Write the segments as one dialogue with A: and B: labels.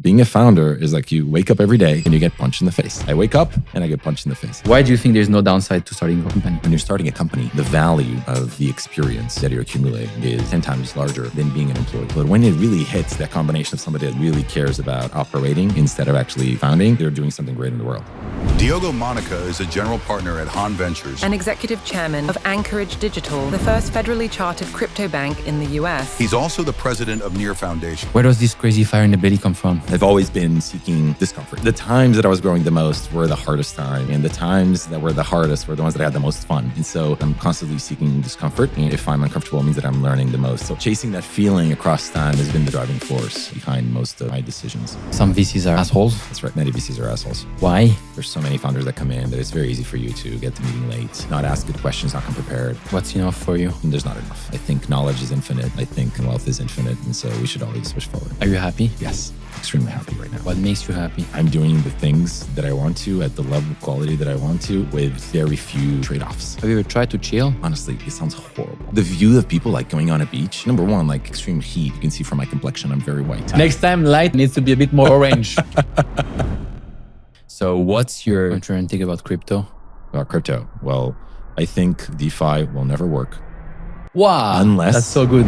A: Being a founder is like you wake up every day and you get punched in the face. I wake up and I get punched in the face.
B: Why do you think there's no downside to starting a company?
A: When you're starting a company, the value of the experience that you're accumulating is 10 times larger than being an employee. But when it really hits that combination of somebody that really cares about operating instead of actually founding, they're doing something great in the world.
C: Diogo Mónica is a general partner at Haun Ventures
D: and executive chairman of Anchorage Digital, the first federally chartered crypto bank in the US.
C: He's also the president of Near Foundation.
B: Where does this crazy fire in the belly come from?
A: I've always been seeking discomfort. The times that I was growing the most were the hardest time, and the times that were the hardest were the ones that I had the most fun. And so I'm constantly seeking discomfort, and if I'm uncomfortable, it means that I'm learning the most. So chasing that feeling across time has been the driving force behind most of my decisions.
B: Some VCs are assholes.
A: That's right. Many VCs are assholes.
B: Why?
A: There's so many founders that come in that it's very easy for you to get to meeting late, not ask good questions, not come prepared.
B: What's enough for you?
A: And there's not enough. I think knowledge is infinite. I think wealth is infinite. And so we should always push forward.
B: Are you happy?
A: Yes. Extremely happy right now.
B: What makes you happy?
A: I'm doing the things that I want to at the level of quality that I want to with very few trade-offs.
B: Have you ever tried to chill?
A: Honestly, it sounds horrible. The view of people like going on a beach, number one, like extreme heat. You can see from my complexion, I'm very white.
B: Next time, light needs to be a bit more orange. So what's your current take about crypto?
A: About crypto? Well, I think DeFi will never work.
B: Wow,
A: unless
B: that's so good.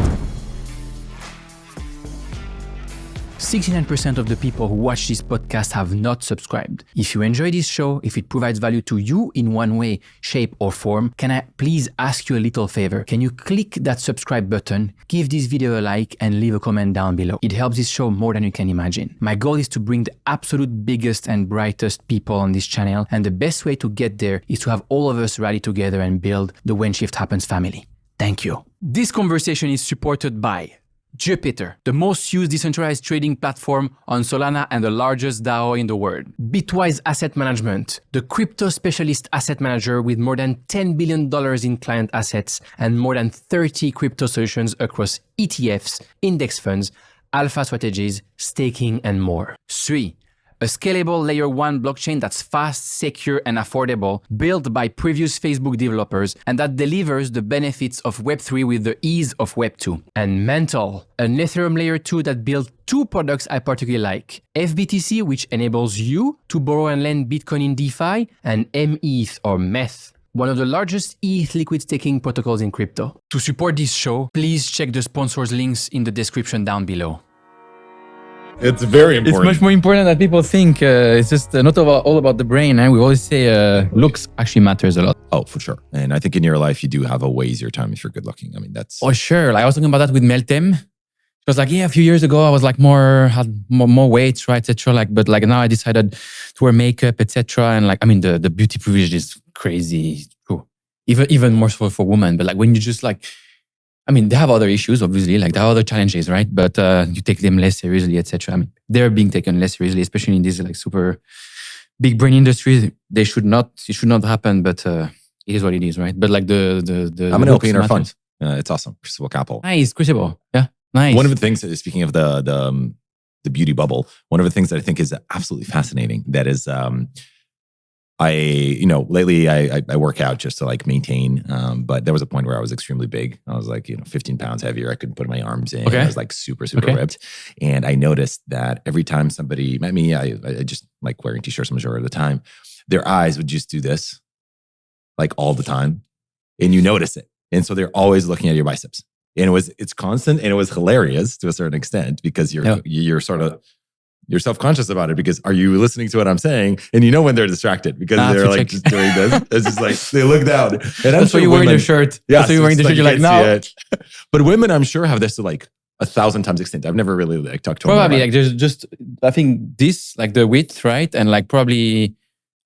E: 69% of the people who watch this podcast have not subscribed. If you enjoy this show, if it provides value to you in one way, shape, or form, can I please ask you a little favor? Can you click that subscribe button, give this video a like, and leave a comment down below? It helps this show more than you can imagine. My goal is to bring the absolute biggest and brightest people on this channel, and the best way to get there is to have all of us rally together and build the When Shift Happens family. Thank you. This conversation is supported by Jupiter, the most used decentralized trading platform on Solana and the largest DAO in the world. Bitwise Asset Management, the crypto specialist asset manager with more than $10 billion in client assets and more than 30 crypto solutions across ETFs, index funds, alpha strategies, staking, and more. 3. A scalable layer 1 blockchain that's fast, secure, and affordable, built by previous Facebook developers, and that delivers the benefits of Web3 with the ease of Web2. And Mental, an Ethereum layer 2 that built two products I particularly like. FBTC, which enables you to borrow and lend Bitcoin in DeFi, and METH or METH, one of the largest ETH liquid staking protocols in crypto. To support this show, please check the sponsors links in the description down below.
A: It's very important.
B: It's much more important than people think. It's just not all about the brain. We always say looks actually matters a lot.
A: Oh, for sure. And I think in your life, you do have a way easier time if you're good looking. I mean, that's...
B: Oh, sure. Like I was talking about that with Meltem. It was like, yeah, a few years ago, I was like had more weight, right, etc. But now I decided to wear makeup, etc. And like, I mean, the beauty privilege is crazy. Cool. Even more so for women. But like when you just like, I mean, they have other issues, obviously, like there are other challenges, right? But you take them less seriously, etc. I mean, they're being taken less seriously, especially in these like super big brain industries. It should not happen, but it is what it is, right? But like the
A: I'm an LP in our fund. It's awesome. Crucible Capital.
B: Nice, Crucible. Yeah, nice.
A: One of the things, speaking of the beauty bubble, one of the things that I think is absolutely fascinating, that is, lately I work out just to like maintain, but there was a point where I was extremely big. I was like, 15 pounds heavier. I couldn't put my arms in.
B: Okay.
A: I was like super ripped. And I noticed that every time somebody met me, I just like wearing t-shirts majority of the time, their eyes would just do this like all the time. And you notice it. And so they're always looking at your biceps. And it's constant, and it was hilarious to a certain extent because you're sort of, you're self-conscious about it because are you listening to what I'm saying? And you know when they're distracted because they're like just doing this. It's just like, they look down. And
B: that's why you're wearing the shirt.
A: Yeah.
B: That's why you're wearing the shirt. You're like, no.
A: But women, I'm sure, have this to like 1,000 times extent. I've never really like talked to them.
B: Probably like there's just, I think this, like the width, right? And like probably,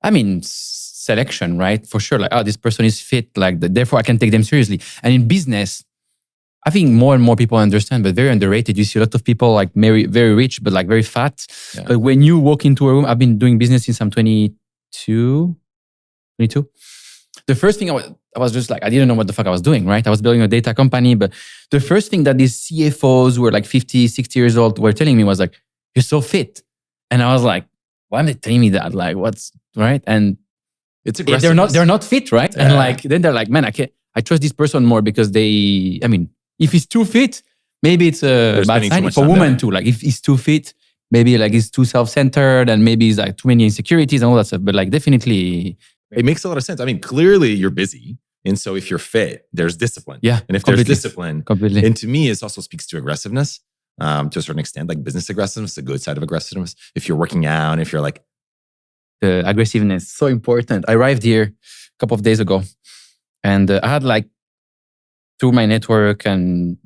B: I mean, selection, right? For sure. Like, this person is fit. Like, therefore I can take them seriously. And in business, I think more and more people understand, but very underrated. You see a lot of people like very, very rich, but like very fat. Yeah. But when you walk into a room, I've been doing business since I'm 22. The first thing I was just like, I didn't know what the fuck I was doing, right? I was building a data company, but the first thing that these CFOs who were like 50, 60 years old were telling me was like, you're so fit. And I was like, why are they telling me that? Like, what's right? And
A: it's aggressive.
B: They're not fit, right? Yeah. And like, then they're like, man, I trust this person more because if he's too fit, maybe it's a bad sign for women too. Like if he's too fit, maybe like he's too self-centered and maybe he's like too many insecurities and all that stuff. But like definitely,
A: it makes a lot of sense. I mean, clearly you're busy. And so if you're fit, there's discipline.
B: Yeah,
A: and if
B: completely.
A: there's discipline,
B: Completely.
A: and to me, it also speaks to aggressiveness to a certain extent, like business aggressiveness, the good side of aggressiveness. If you're working out, if you're like,
B: the aggressiveness, so important. I arrived here a couple of days ago and I had like, through my network and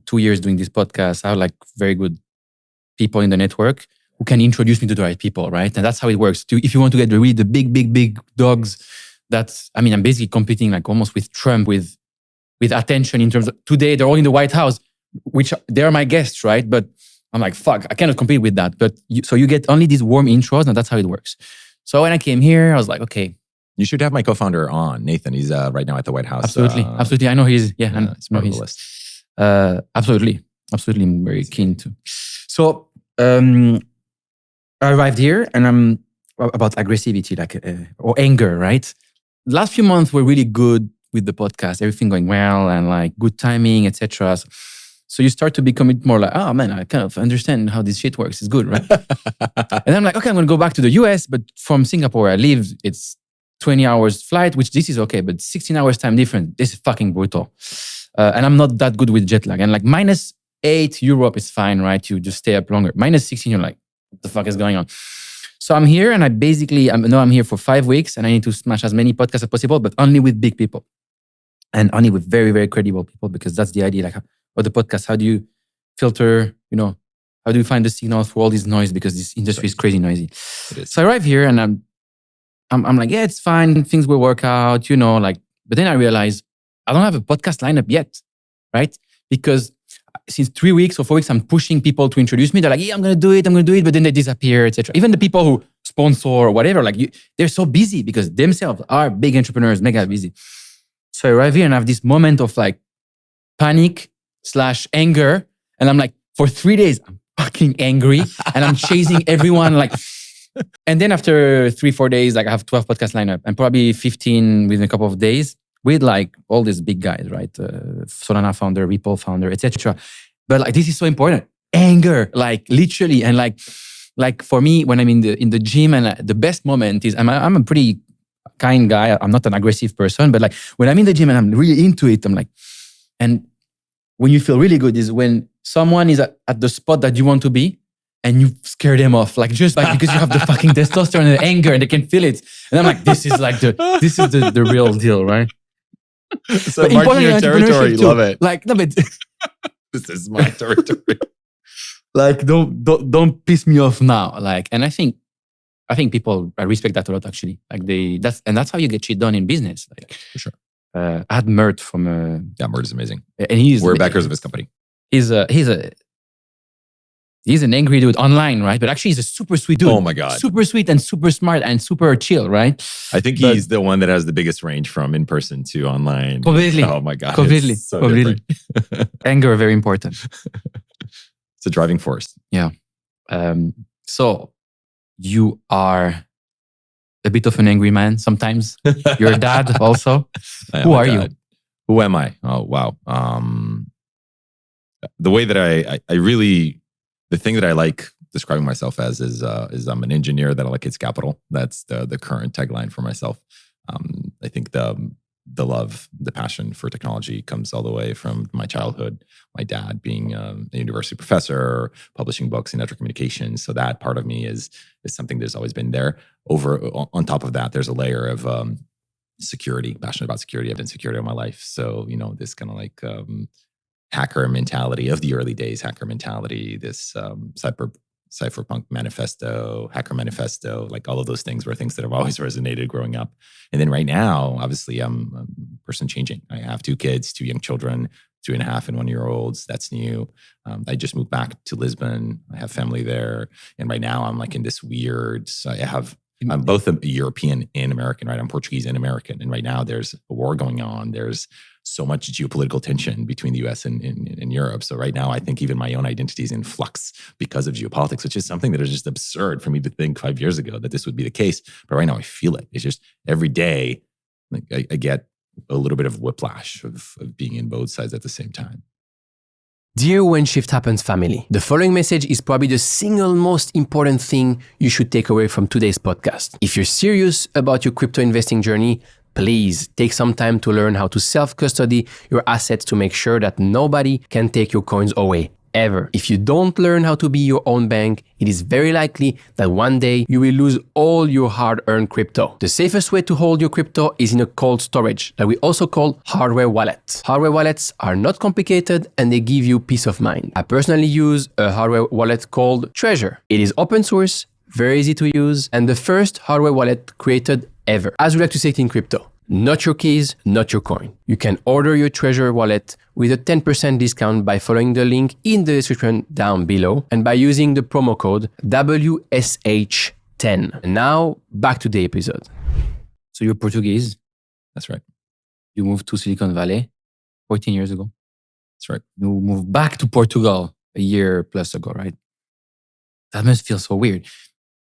B: 2 years doing this podcast, I have like very good people in the network who can introduce me to the right people, right? And that's how it works. If you want to get really the big dogs, I'm basically competing like almost with Trump with attention in terms of today they're all in the White House, which they're my guests, right? But I'm like, fuck, I cannot compete with that. But so you get only these warm intros and that's how it works. So when I came here, I was like, okay.
A: You should have my co-founder on, Nathan. He's right now at the White House.
B: Absolutely. I know he's,
A: it's part of the list.
B: Absolutely. I'm very keen to. So I arrived here and I'm about aggressivity, or anger, right? The last few months were really good with the podcast, everything going well and like good timing, etc. So you start to become more like, oh man, I kind of understand how this shit works. It's good, right? And I'm like, okay, I'm going to go back to the US, but from Singapore where I live, it's 20 hours flight, which this is okay, but 16 hours time difference, this is fucking brutal. And I'm not that good with jet lag. And like -8 Europe is fine, right? You just stay up longer. -16, you're like, what the fuck is going on? So I'm here and I'm here for 5 weeks and I need to smash as many podcasts as possible, but only with big people. And only with very, very credible people, because that's the idea. Like, or the podcast, how do you filter, how do you find the signal for all this noise? Because this industry is crazy noisy. So I arrive here and I'm like, yeah, it's fine. Things will work out, but then I realize I don't have a podcast lineup yet, right? Because since 3 weeks or 4 weeks, I'm pushing people to introduce me. They're like, yeah, I'm going to do it. But then they disappear, etc. Even the people who sponsor or whatever, they're so busy because themselves are big entrepreneurs, mega busy. So I arrive here and I have this moment of like panic/anger. And I'm like, for 3 days, I'm fucking angry and I'm chasing everyone and then after 3-4 days, I have 12 podcast lineup and probably 15 within a couple of days with all these big guys, right? Solana founder, Ripple founder, etc. But this is so important. Anger, literally. And for me, when I'm in the gym and the best moment is, I'm a pretty kind guy. I'm not an aggressive person, but when I'm in the gym and I'm really into it, I'm like, and when you feel really good is when someone is at the spot that you want to be and you scare them off, because you have the fucking testosterone and the anger and they can feel it. And I'm like, this is the real deal, right?
A: So marking your territory, love it.
B: No, but
A: this is my territory.
B: Don't piss me off now. And I think people respect that a lot actually. That's how you get shit done in business.
A: For sure.
B: I had Mert from
A: Mert is amazing.
B: And
A: we're backers of his company.
B: He's an angry dude online, right? But actually he's a super sweet dude.
A: Oh my God.
B: Super sweet and super smart and super chill, right?
A: I think he's the one that has the biggest range from in person to online.
B: Completely.
A: Oh my God.
B: Completely.
A: So
B: completely. Anger, very important.
A: It's a driving force.
B: Yeah. So you are a bit of an angry man sometimes. You're a dad also. Who are you?
A: Who am I? Oh, wow. The way that I really, the thing that I like describing myself as is I'm an engineer that allocates capital. That's the current tagline for myself. I think the love, the passion for technology comes all the way from my childhood. My dad being a university professor, publishing books in network communications. So that part of me is something that's always been there. On top of that, there's a layer of security, passionate about security. I've been security all my life. So, this kind of hacker mentality of the early days, this cypherpunk manifesto, hacker manifesto, all of those things were things that have always resonated growing up. And then right now, obviously, I'm a person changing. I have 2 kids, 2 young children, 2.5 and 1-year-olds. That's new. I just moved back to Lisbon. I have family there. And right now I'm in this weird, I'm both a European and American, right? I'm Portuguese and American. And right now there's a war going on. There's so much geopolitical tension between the US and Europe. So right now I think even my own identity is in flux because of geopolitics, which is something that is just absurd for me to think 5 years ago that this would be the case. But right now I feel it. It's just every day I get a little bit of whiplash of being in both sides at the same time.
E: Dear When Shift Happens family, the following message is probably the single most important thing you should take away from today's podcast. If you're serious about your crypto investing journey, please take some time to learn how to self-custody your assets to make sure that nobody can take your coins away. Ever. If you don't learn how to be your own bank, it is very likely that one day you will lose all your hard-earned crypto. The safest way to hold your crypto is in a cold storage that we also call hardware wallet. Hardware wallets are not complicated and they give you peace of mind. I personally use a hardware wallet called Trezor. It is open source, very easy to use, and the first hardware wallet created ever. As we like to say it in crypto, not your keys, not your coin. You can order your Trezor wallet with a 10% discount by following the link in the description down below and by using the promo code WSH10. And now, back to the episode.
B: So you're Portuguese.
A: That's right.
B: You moved to Silicon Valley 14 years ago.
A: That's right.
B: You moved back to Portugal a year plus ago, right? That must feel so weird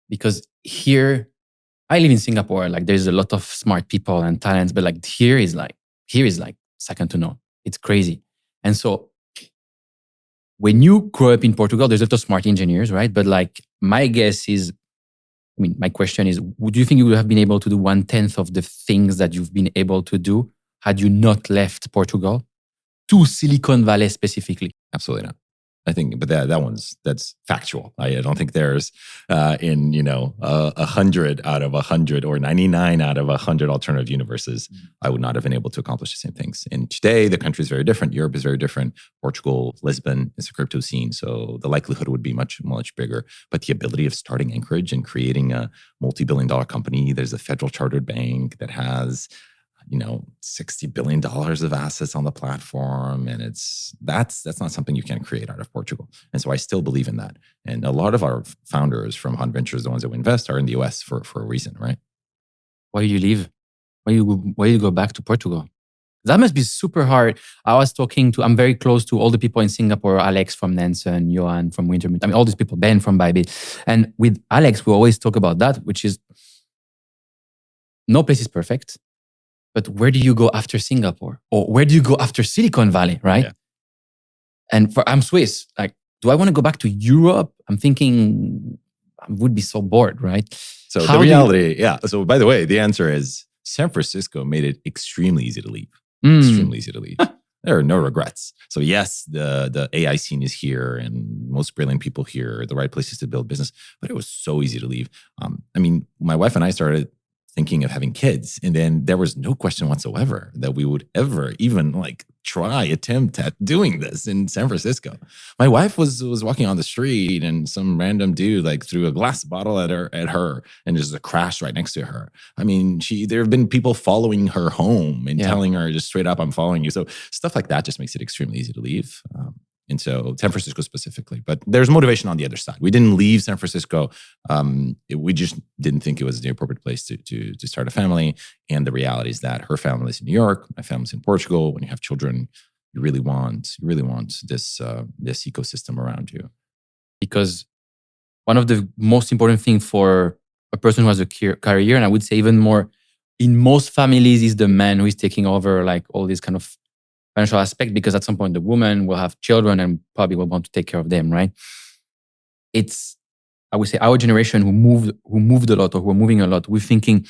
B: because here, I live in Singapore. Like there's a lot of smart people and talents, but like here is like second to none. It's crazy. And so when you grow up in Portugal, there's a lot of smart engineers, right? But like my guess is, my question is, would you think you would have been able to do 1/10 of the things that you've been able to do had you not left Portugal to Silicon Valley specifically?
A: Absolutely not. I think, but that's factual. I don't think there's in 100 out of 100 or 99 out of 100 alternative universes, I would not have been able to accomplish the same things. And today, the country is very different. Europe is very different. Portugal, Lisbon is a crypto scene, so the likelihood would be much, much bigger. But the ability of starting Anchorage and creating a multi-billion-dollar company, there's a federal chartered bank that has $60 billion of assets on the platform. And that's not something you can create out of Portugal. And so I still believe in that. And a lot of our founders from Haun Ventures, the ones that we invest, are in the US for a reason, right?
B: Why did you leave? Why did you go back to Portugal? That must be super hard. I'm very close to all the people in Singapore, Alex from Nansen, Johan from Wintermute. All these people, Ben from Bybit. And with Alex, we always talk about that, which is no place is perfect. But where do you go after Singapore? Or where do you go after Silicon Valley, right? Yeah. And I'm Swiss. Like, do I want to go back to Europe? I'm thinking I would be so bored, right?
A: So the reality, So by the way, the answer is San Francisco made it extremely easy to leave. Extremely easy to leave. There are no regrets. So yes, the AI scene is here and most brilliant people here, the right places to build business, but it was so easy to leave. My wife and I started thinking of having kids. And then there was no question whatsoever that we would ever even attempt at doing this in San Francisco. My wife was walking on the street and some random dude threw a glass bottle at her and there's a crash right next to her. There have been people following her home and telling her just straight up, I'm following you. So stuff like that just makes it extremely easy to leave. And so San Francisco specifically, but there's motivation on the other side. We didn't leave San Francisco. We just didn't think it was the appropriate place to start a family. And the reality is that her family's in New York, my family's in Portugal. When you have children, you really want this ecosystem around you.
B: Because one of the most important things for a person who has a career, and I would say even more in most families, is the man who is taking over all these kind of financial aspect, because at some point the woman will have children and probably will want to take care of them, right? It's, I would say, our generation who moved a lot or who are moving a lot, we're thinking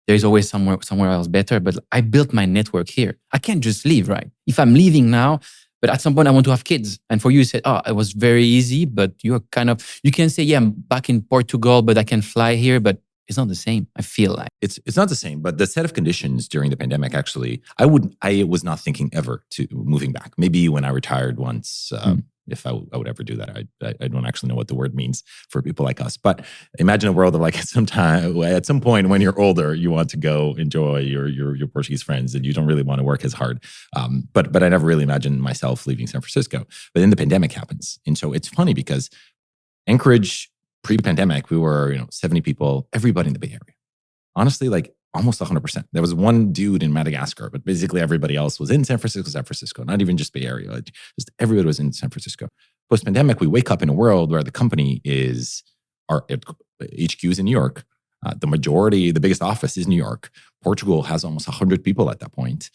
B: there's always somewhere else better, but I built my network here. I can't just leave, right? If I'm leaving now, but at some point I want to have kids. And for you, you said, it was very easy, but you can say, I'm back in Portugal, but I can fly here, but it's not the same. I feel like
A: it's not the same, but the set of conditions during the pandemic, actually, I was not thinking ever to moving back. Maybe when I retired once, if I would ever do that, I don't actually know what the word means for people like us. But imagine a world of at some point when you're older, you want to go enjoy your Portuguese friends and you don't really want to work as hard. But I never really imagined myself leaving San Francisco. But then the pandemic happens, and so it's funny because Anchorage, pre-pandemic, we were 70 people, everybody in the Bay Area. Honestly, almost 100%. There was one dude in Madagascar, but basically everybody else was in San Francisco, not even just Bay Area. Just everybody was in San Francisco. Post-pandemic, we wake up in a world where the company our HQ is in New York. The biggest office is New York. Portugal has almost 100 people at that point.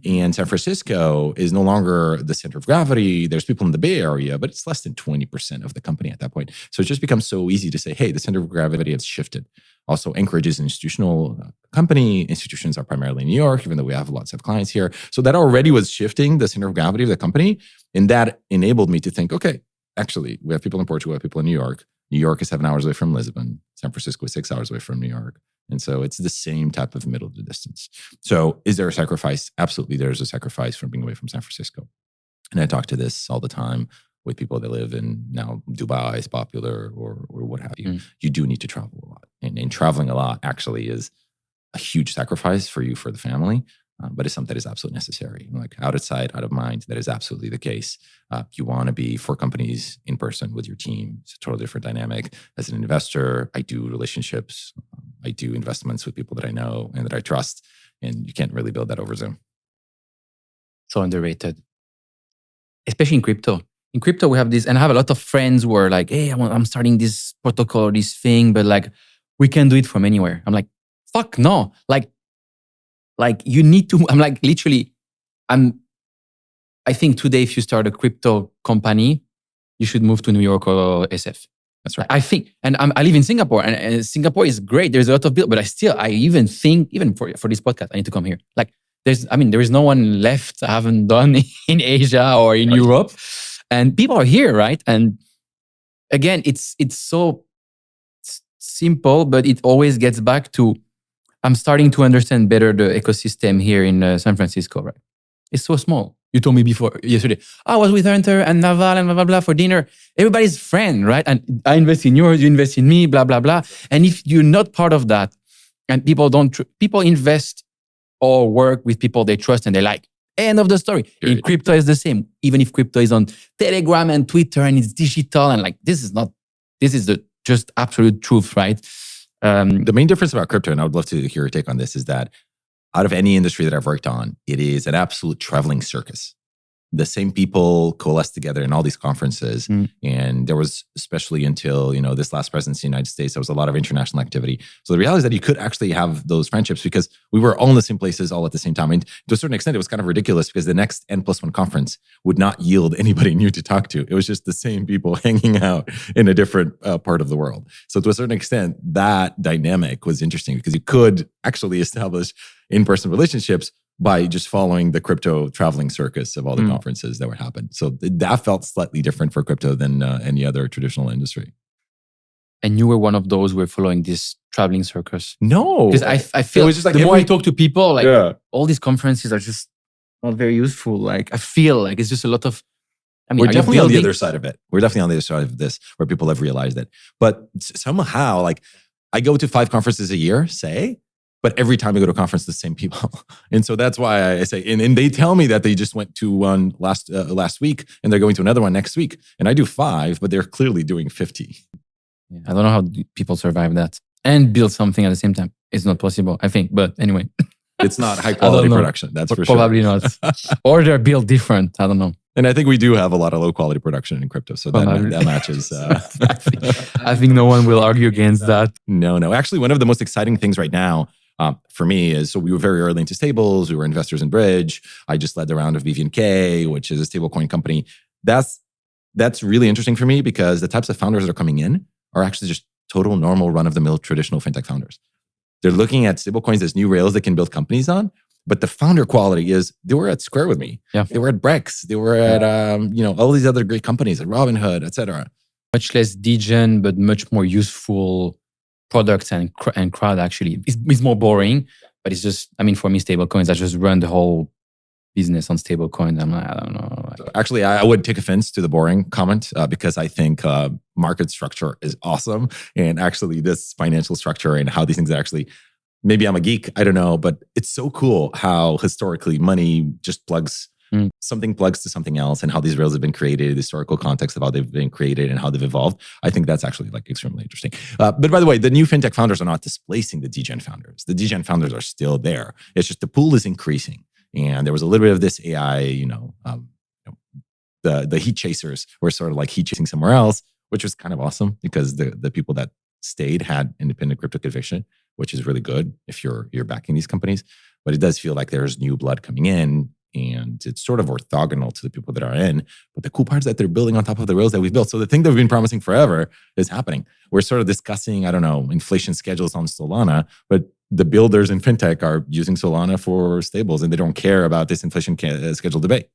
A: And San Francisco is no longer the center of gravity. There's people in the Bay Area, but it's less than 20% of the company at that point. So it just becomes so easy to say, hey, the center of gravity has shifted. Also, Anchorage is an institutional company. Institutions are primarily in New York, even though we have lots of clients here. So that already was shifting the center of gravity of the company. And that enabled me to think, okay, actually, we have people in Portugal, we have people in New York. New York is 7 hours away from Lisbon. San Francisco is 6 hours away from New York. And so it's the same type of middle of the distance. So is there a sacrifice? Absolutely, there's a sacrifice from being away from San Francisco. And I talk to this all the time with people that live in now Dubai is popular or what have you. You do need to travel a lot. And traveling a lot actually is a huge sacrifice for you, for the family. But it's something that is absolutely necessary. Like out of sight, out of mind, that is absolutely the case. You want to be for companies in person with your team. It's a totally different dynamic. As an investor, I do relationships. I do investments with people that I know and that I trust. And you can't really build that over Zoom.
B: So underrated. Especially in crypto. In crypto, we have this, and I have a lot of friends who are like, hey, I'm starting this protocol or this thing, but like, we can do it from anywhere. I'm like, fuck no. Like you need to, I'm like, literally, I think today, if you start a crypto company, you should move to New York or SF.
A: That's right.
B: I think, and I live in Singapore, and Singapore is great. There's a lot of build, but I even think, even for this podcast, I need to come here. Like there is no one left I haven't done in Asia or in Europe. And people are here, right? And again, it's so simple, but it always gets back to, I'm starting to understand better the ecosystem here in San Francisco, right? It's so small. You told me yesterday, I was with Hunter and Naval and blah, blah, blah for dinner. Everybody's friend, right? And I invest in yours, you invest in me, blah, blah, blah. And if you're not part of that, and people invest or work with people they trust and they like. End of the story. In crypto is the same. Even if crypto is on Telegram and Twitter and it's digital and like, this is the just absolute truth, right?
A: The main difference about crypto, and I would love to hear your take on this, is that out of any industry that I've worked on, it is an absolute traveling circus. The same people coalesce together in all these conferences. And there was, especially until, this last presidency in the United States, there was a lot of international activity. So the reality is that you could actually have those friendships because we were all in the same places all at the same time. And to a certain extent, it was kind of ridiculous because the next N+1 conference would not yield anybody new to talk to. It was just the same people hanging out in a different part of the world. So to a certain extent, that dynamic was interesting because you could actually establish in-person relationships by just following the crypto traveling circus of all the conferences that would happen. So that felt slightly different for crypto than any other traditional industry.
B: And you were one of those who were following this traveling circus?
A: No.
B: Because I feel
A: it was just like
B: the more I talk to people, like all these conferences are just not very useful. Like I feel like it's just a lot of,
A: we're definitely on the other side of it. We're definitely on the other side of this where people have realized it. But somehow, like I go to 5 conferences a year, say, but every time I go to a conference, the same people. And so that's why I say, and they tell me that they just went to one last week and they're going to another one next week. And I do 5, but they're clearly doing 50.
B: Yeah, I don't know how people survive that and build something at the same time. It's not possible, I think. But anyway.
A: It's not high quality production, that's for
B: Probably
A: sure.
B: Not. Or they're built different, I don't know.
A: And I think we do have a lot of low quality production in crypto. So that matches.
B: I think no one will argue against that.
A: No. Actually, one of the most exciting things right now for me is, so we were very early into stables. We were investors in Bridge. I just led the round of BVNK, which is a stablecoin company. That's really interesting for me because the types of founders that are coming in are actually just total normal run-of-the-mill traditional fintech founders. They're looking at stablecoins as new rails they can build companies on. But the founder quality is, they were at Square with me. Yeah. They were at Brex. They were at all these other great companies like Robinhood, etc.
B: Much less degen, but much more useful products and crowd actually. It's more boring, but it's just, for me, stablecoins, I just run the whole business on stablecoins. I'm like, I don't know.
A: Actually, I would take offense to the boring comment because I think market structure is awesome. And actually this financial structure and how these things are actually, maybe I'm a geek, I don't know, but it's so cool how historically money just something plugs to something else and how these rails have been created, the historical context of how they've been created and how they've evolved. I think that's actually extremely interesting. But by the way, the new fintech founders are not displacing the degen founders. The degen founders are still there. It's just the pool is increasing. And there was a little bit of this AI, the heat chasers were sort of like heat chasing somewhere else, which was kind of awesome because the people that stayed had independent crypto conviction, which is really good if you're backing these companies. But it does feel like there's new blood coming in, and it's sort of orthogonal to the people that are in. But the cool part is that they're building on top of the rails that we've built. So the thing that we've been promising forever is happening. We're sort of discussing, I don't know, inflation schedules on Solana, but the builders in FinTech are using Solana for stables, and they don't care about this inflation schedule debate.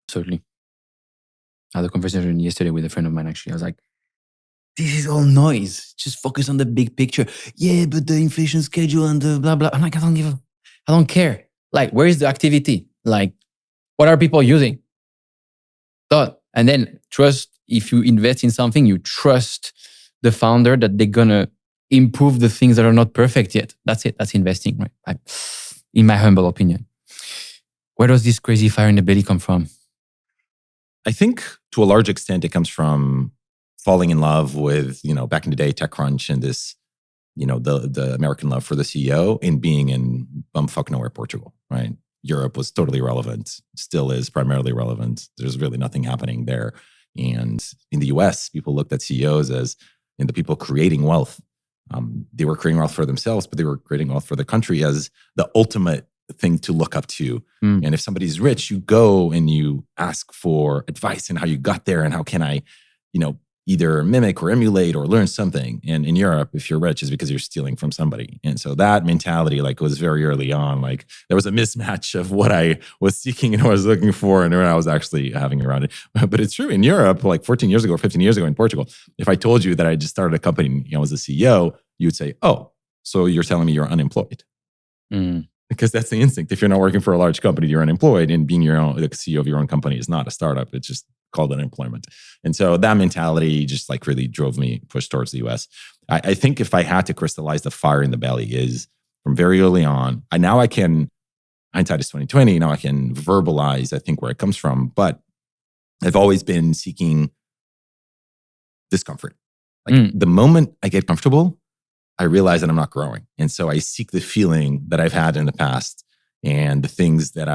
B: Absolutely. I had a conversation yesterday with a friend of mine, actually. I was like, this is all noise. Just focus on the big picture. Yeah, but the inflation schedule and the blah, blah. I'm like, I don't care. Like, where is the activity? Like, what are people using? Done. And then trust, if you invest in something, you trust the founder that they're going to improve the things that are not perfect yet. That's it. That's investing, right? In my humble opinion. Where does this crazy fire in the belly come from?
A: I think to a large extent, it comes from falling in love with, back in the day, TechCrunch and this, the American love for the CEO, and being in bumfuck nowhere, Portugal, right? Europe was totally irrelevant, still is primarily relevant. There's really nothing happening there. And in the US, people looked at CEOs as the people creating wealth. They were creating wealth for themselves, but they were creating wealth for the country as the ultimate thing to look up to. And if somebody's rich, you go and you ask for advice and how you got there and how can I, either mimic or emulate or learn something. And in Europe, if you're rich, is because you're stealing from somebody. And so that mentality was very early on. There was a mismatch of what I was seeking and what I was looking for and what I was actually having around it. But it's true in Europe, 14 years ago or 15 years ago in Portugal, if I told you that I just started a company and I was a CEO, you would say, oh, so you're telling me you're unemployed. Because that's the instinct. If you're not working for a large company, you're unemployed, and being the CEO of your own company is not a startup. It's just called unemployment. And so that mentality just really drove me push towards the US. I think if I had to crystallize the fire in the belly is from very early on. Now I can, hindsight is 2020, now I can verbalize, I think, where it comes from. But I've always been seeking discomfort. The moment I get comfortable, I realize that I'm not growing. And so I seek the feeling that I've had in the past, and the things that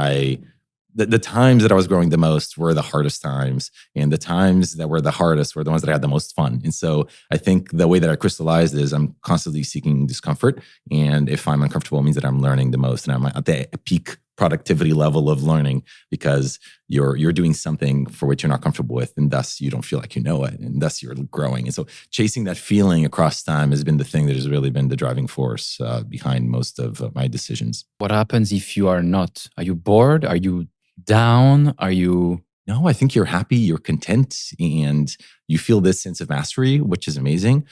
A: the times that I was growing the most were the hardest times. And the times that were the hardest were the ones that I had the most fun. And so I think the way that I crystallized is I'm constantly seeking discomfort. And if I'm uncomfortable, it means that I'm learning the most. And I'm at the peak productivity level of learning, because you're doing something for which you're not comfortable with, and thus you don't feel like you know it, and thus you're growing. And so chasing that feeling across time has been the thing that has really been the driving force behind most of my decisions.
B: What happens if you are not? Are you bored? Are you down? Are you...
A: No, I think you're happy, you're content, and you feel this sense of mastery, which is amazing.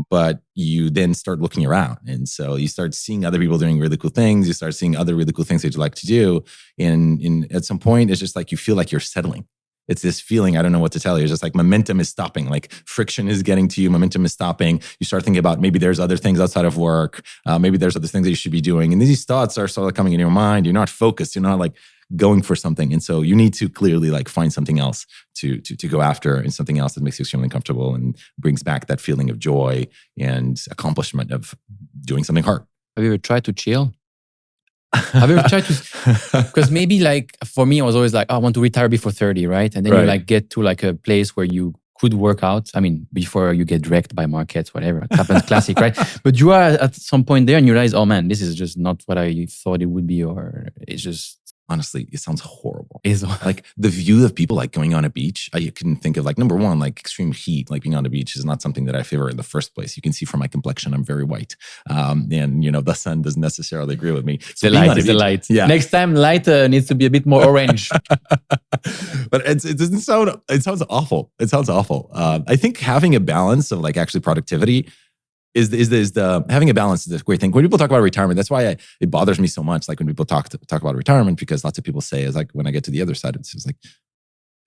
A: But you then start looking around. And so you start seeing other people doing really cool things. You start seeing other really cool things that you like to do. And at some point, it's just you feel like you're settling. It's this feeling, I don't know what to tell you. It's just momentum is stopping. Friction is getting to you. Momentum is stopping. You start thinking about maybe there's other things outside of work. Maybe there's other things that you should be doing. And these thoughts are sort of coming in your mind. You're not focused. You're not going for something. And so you need to clearly find something else to go after, and something else that makes you extremely comfortable and brings back that feeling of joy and accomplishment of doing something hard.
B: Have you ever tried to chill? Have you ever tried to... Because maybe for me, I was always I want to retire before 30, right? And then you get to a place where you could work out. I mean, before you get wrecked by markets, whatever. It happens classic, right? But you are at some point there and you realize, oh man, this is just not what I thought it would be, or it's just...
A: Honestly, it sounds horrible.
B: It's
A: the view of people going on a beach. I can think of number one, extreme heat. Being on the beach is not something that I favor in the first place. You can see from my complexion, I'm very white, and the sun doesn't necessarily agree with me.
B: So the light. Yeah. Next time, light needs to be a bit more orange.
A: But it doesn't sound. It sounds awful. It sounds awful. I think having a balance of actually productivity. Is the having a balance is the great thing. When people talk about retirement, that's why it bothers me so much. When people talk about retirement, because lots of people say is when I get to the other side, it's just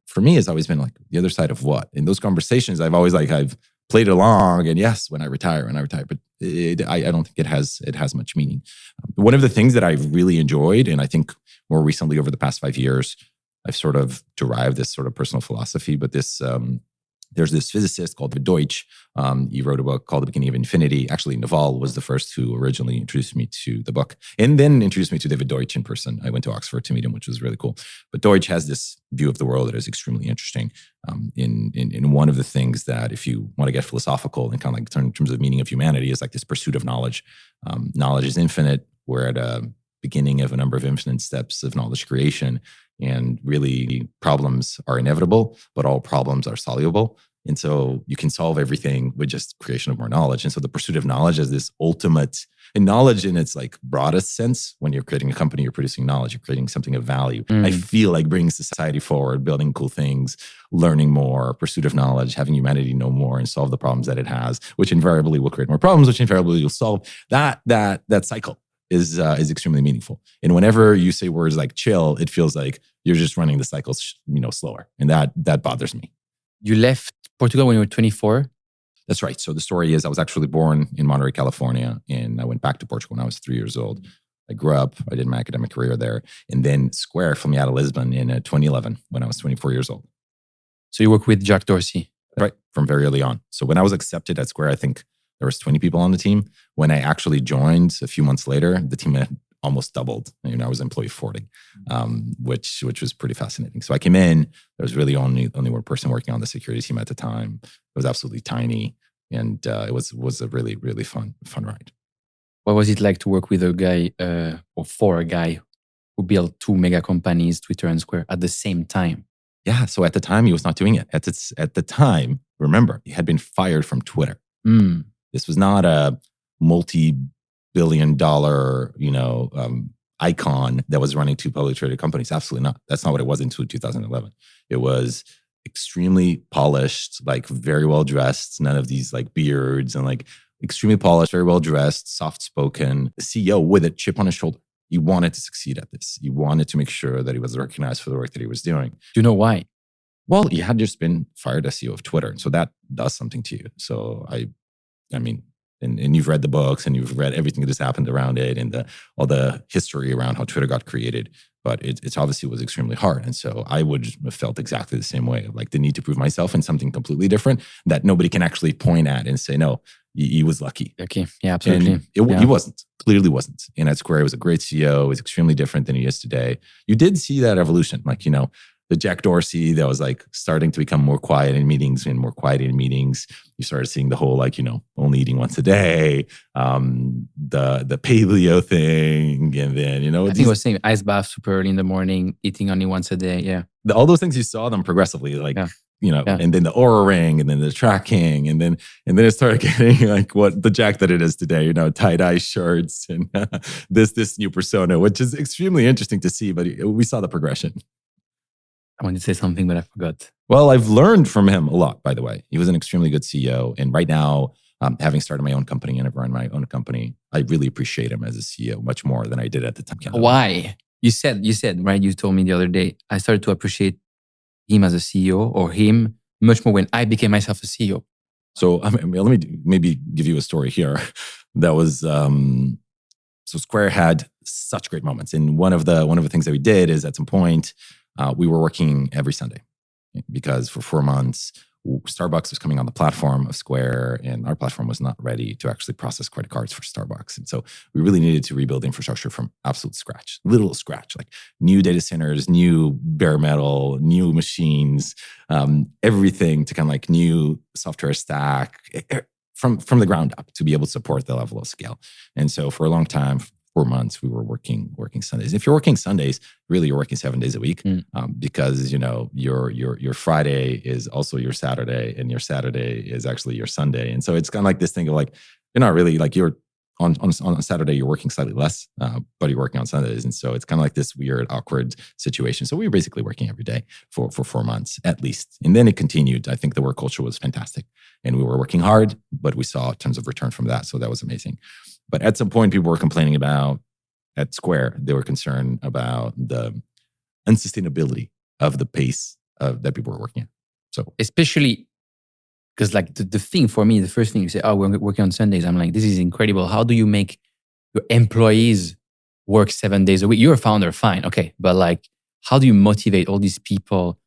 A: for me, it's always been the other side of what? In those conversations, I've always I've played along, and yes, when I retire, but I don't think it has much meaning. One of the things that I've really enjoyed, and I think more recently over the past 5 years, I've sort of derived this sort of personal philosophy, but this There's this physicist called Deutsch. He wrote a book called The Beginning of Infinity. Actually, Naval was the first who originally introduced me to the book and then introduced me to David Deutsch in person. I went to Oxford to meet him, which was really cool. But Deutsch has this view of the world that is extremely interesting. In one of the things that, if you want to get philosophical and kind of like in terms of meaning of humanity, is like this pursuit of knowledge. Knowledge is infinite. We're at a beginning of a number of infinite steps of knowledge creation. And really, problems are inevitable, but all problems are soluble. And so you can solve everything with just creation of more knowledge. And so the pursuit of knowledge is this ultimate, and knowledge in its like broadest sense, when you're creating a company, you're producing knowledge, you're creating something of value. I feel like bringing society forward, building cool things, learning more, pursuit of knowledge, having humanity know more and solve the problems that it has, which invariably will create more problems, which invariably will solve that cycle. Is extremely meaningful. And whenever you say words like chill, it feels like you're just running the cycles, slower. And that bothers me.
B: You left Portugal when you were 24?
A: That's right. So the story is I was actually born in Monterey, California, and I went back to Portugal when I was 3 years old. I grew up, I did my academic career there, and then Square flew me out of Lisbon in 2011 when I was 24 years old.
B: So you work with Jack Dorsey?
A: Right, from very early on. So when I was accepted at Square, I think there was 20 people on the team. When I actually joined a few months later, the team had almost doubled. I was employee 40, which was pretty fascinating. So I came in, there was really only one person working on the security team at the time. It was absolutely tiny. And it was a really, really fun ride.
B: What was it like to work with a guy or for a guy who built 2 mega companies, Twitter and Square, at the same time?
A: Yeah. So at the time, he was not doing it. At the time, remember, he had been fired from Twitter. This was not a multi-billion-dollar, icon that was running 2 publicly traded companies. Absolutely not. That's not what it was until 2011. It was extremely polished, like very well dressed. None of these like beards and like extremely polished, very well dressed, soft spoken. The CEO with a chip on his shoulder. He wanted to succeed at this. He wanted to make sure that he was recognized for the work that he was doing.
B: Do you know why?
A: Well, he had just been fired as CEO of Twitter, so that does something to you. So I mean, and you've read the books and you've read everything that has happened around it and all the history around how Twitter got created. But it obviously was extremely hard. And so I would have felt exactly the same way, like the need to prove myself in something completely different that nobody can actually point at and say, no, he was lucky.
B: Okay. Yeah, absolutely.
A: He wasn't, clearly wasn't. And at Square, he was a great CEO. He was extremely different than he is today. You did see that evolution, like, the Jack Dorsey that was like starting to become more quiet in meetings and more quiet in meetings. You started seeing the whole only eating once a day, the paleo thing, and then
B: I think it was saying ice bath super early in the morning, eating only once a day. Yeah,
A: all those things you saw them progressively, and then the Aura ring, and then the tracking, and then it started getting like what the Jack that it is today. Tie-dye shirts and this new persona, which is extremely interesting to see. But we saw the progression.
B: I wanted to say something, but I forgot.
A: Well, I've learned from him a lot, by the way. He was an extremely good CEO. And right now, having started my own company and I've run my own company, I really appreciate him as a CEO much more than I did at the time.
B: Why? You said, right? You told me the other day, I started to appreciate him as a CEO or him much more when I became myself a CEO.
A: So let me maybe give you a story here. That was, so Square had such great moments. And one of the things that we did is at some point, we were working every Sunday because for 4 months, Starbucks was coming on the platform of Square and our platform was not ready to actually process credit cards for Starbucks. And so we really needed to rebuild infrastructure from absolute scratch, literal scratch, like new data centers, new bare metal, new machines, everything to kind of like new software stack from the ground up to be able to support the level of scale. And so for a long time, 4 months, we were working Sundays. If you're working Sundays, really you're working 7 days a week because your Friday is also your Saturday, and your Saturday is actually your Sunday. And so it's kind of like this thing of like you're not really like you're on Saturday you're working slightly less, but you're working on Sundays, and so it's kind of like this weird, awkward situation. So we were basically working every day for 4 months at least, and then it continued. I think the work culture was fantastic, and we were working hard, but we saw tons of return from that. So that was amazing. But at some point, people were complaining about, at Square, they were concerned about the unsustainability of the pace that people were working at. So
B: especially because like the thing for me, the first thing you say, oh, we're working on Sundays. I'm like, this is incredible. How do you make your employees work 7 days a week? You're a founder, fine. Okay. But like, how do you motivate all these people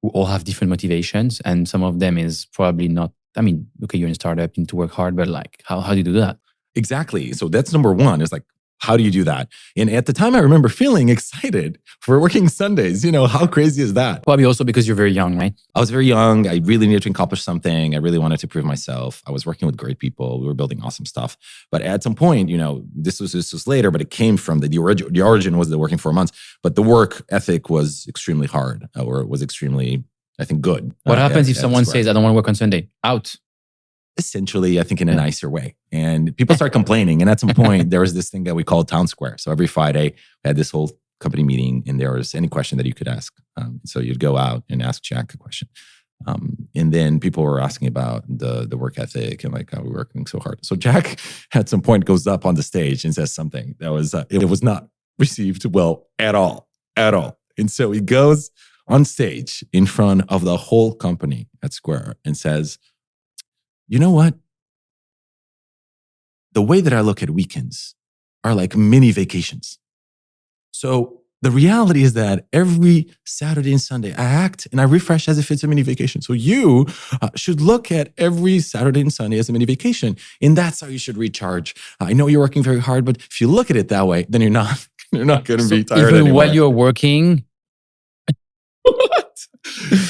B: who all have different motivations, and some of them is probably not. I mean, okay, you're in a startup, you need to work hard, but like, how do you do that?
A: Exactly. So that's number one. Is like, how do you do that? And at the time, I remember feeling excited for working Sundays. How crazy is that?
B: Probably also because you're very young, right?
A: I was very young. I really needed to accomplish something. I really wanted to prove myself. I was working with great people. We were building awesome stuff. But at some point, this was later, but it came from the origin was the working 4 months. But the work ethic was extremely hard, or it was extremely, I think, good.
B: What happens if someone says, I don't want to work on Sunday? Out.
A: Essentially, I think in a nicer way. And people start complaining. And at some point, there was this thing that we called Town Square. So every Friday, we had this whole company meeting, and there was any question that you could ask. So you'd go out and ask Jack a question. And then people were asking about the work ethic and like how we're working so hard. So Jack at some point goes up on the stage and says something that was, it was not received well at all. And so he goes on stage in front of the whole company at Square and says, you know what? The way that I look at weekends are like mini vacations. So the reality is that every Saturday and Sunday, I act and I refresh as if it's a mini vacation. So you should look at every Saturday and Sunday as a mini vacation. And that's how you should recharge. I know you're working very hard, but if you look at it that way, then you're not going to be tired
B: even
A: anymore.
B: while you're working.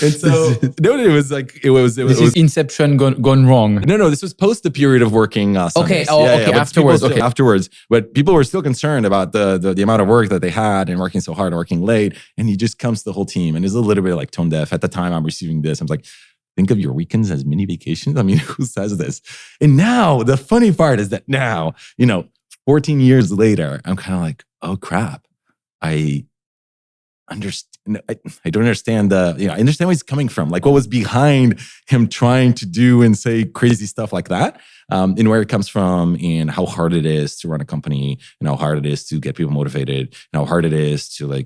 A: And so it was like it was
B: Inception gone wrong.
A: No, this was post the period of working Sundays.
B: Okay, afterwards.
A: Afterwards, but people were still concerned about the amount of work that they had and working so hard and working late. And he just comes to the whole team and is a little bit like tone deaf. At the time, I'm receiving this. I'm like, think of your weekends as mini vacations. I mean, who says this? And now the funny part is that now, 14 years later, I'm kind of like, oh crap, I don't understand I understand where he's coming from, like what was behind him trying to do and say crazy stuff like that, and where it comes from, and how hard it is to run a company, and how hard it is to get people motivated, and how hard it is to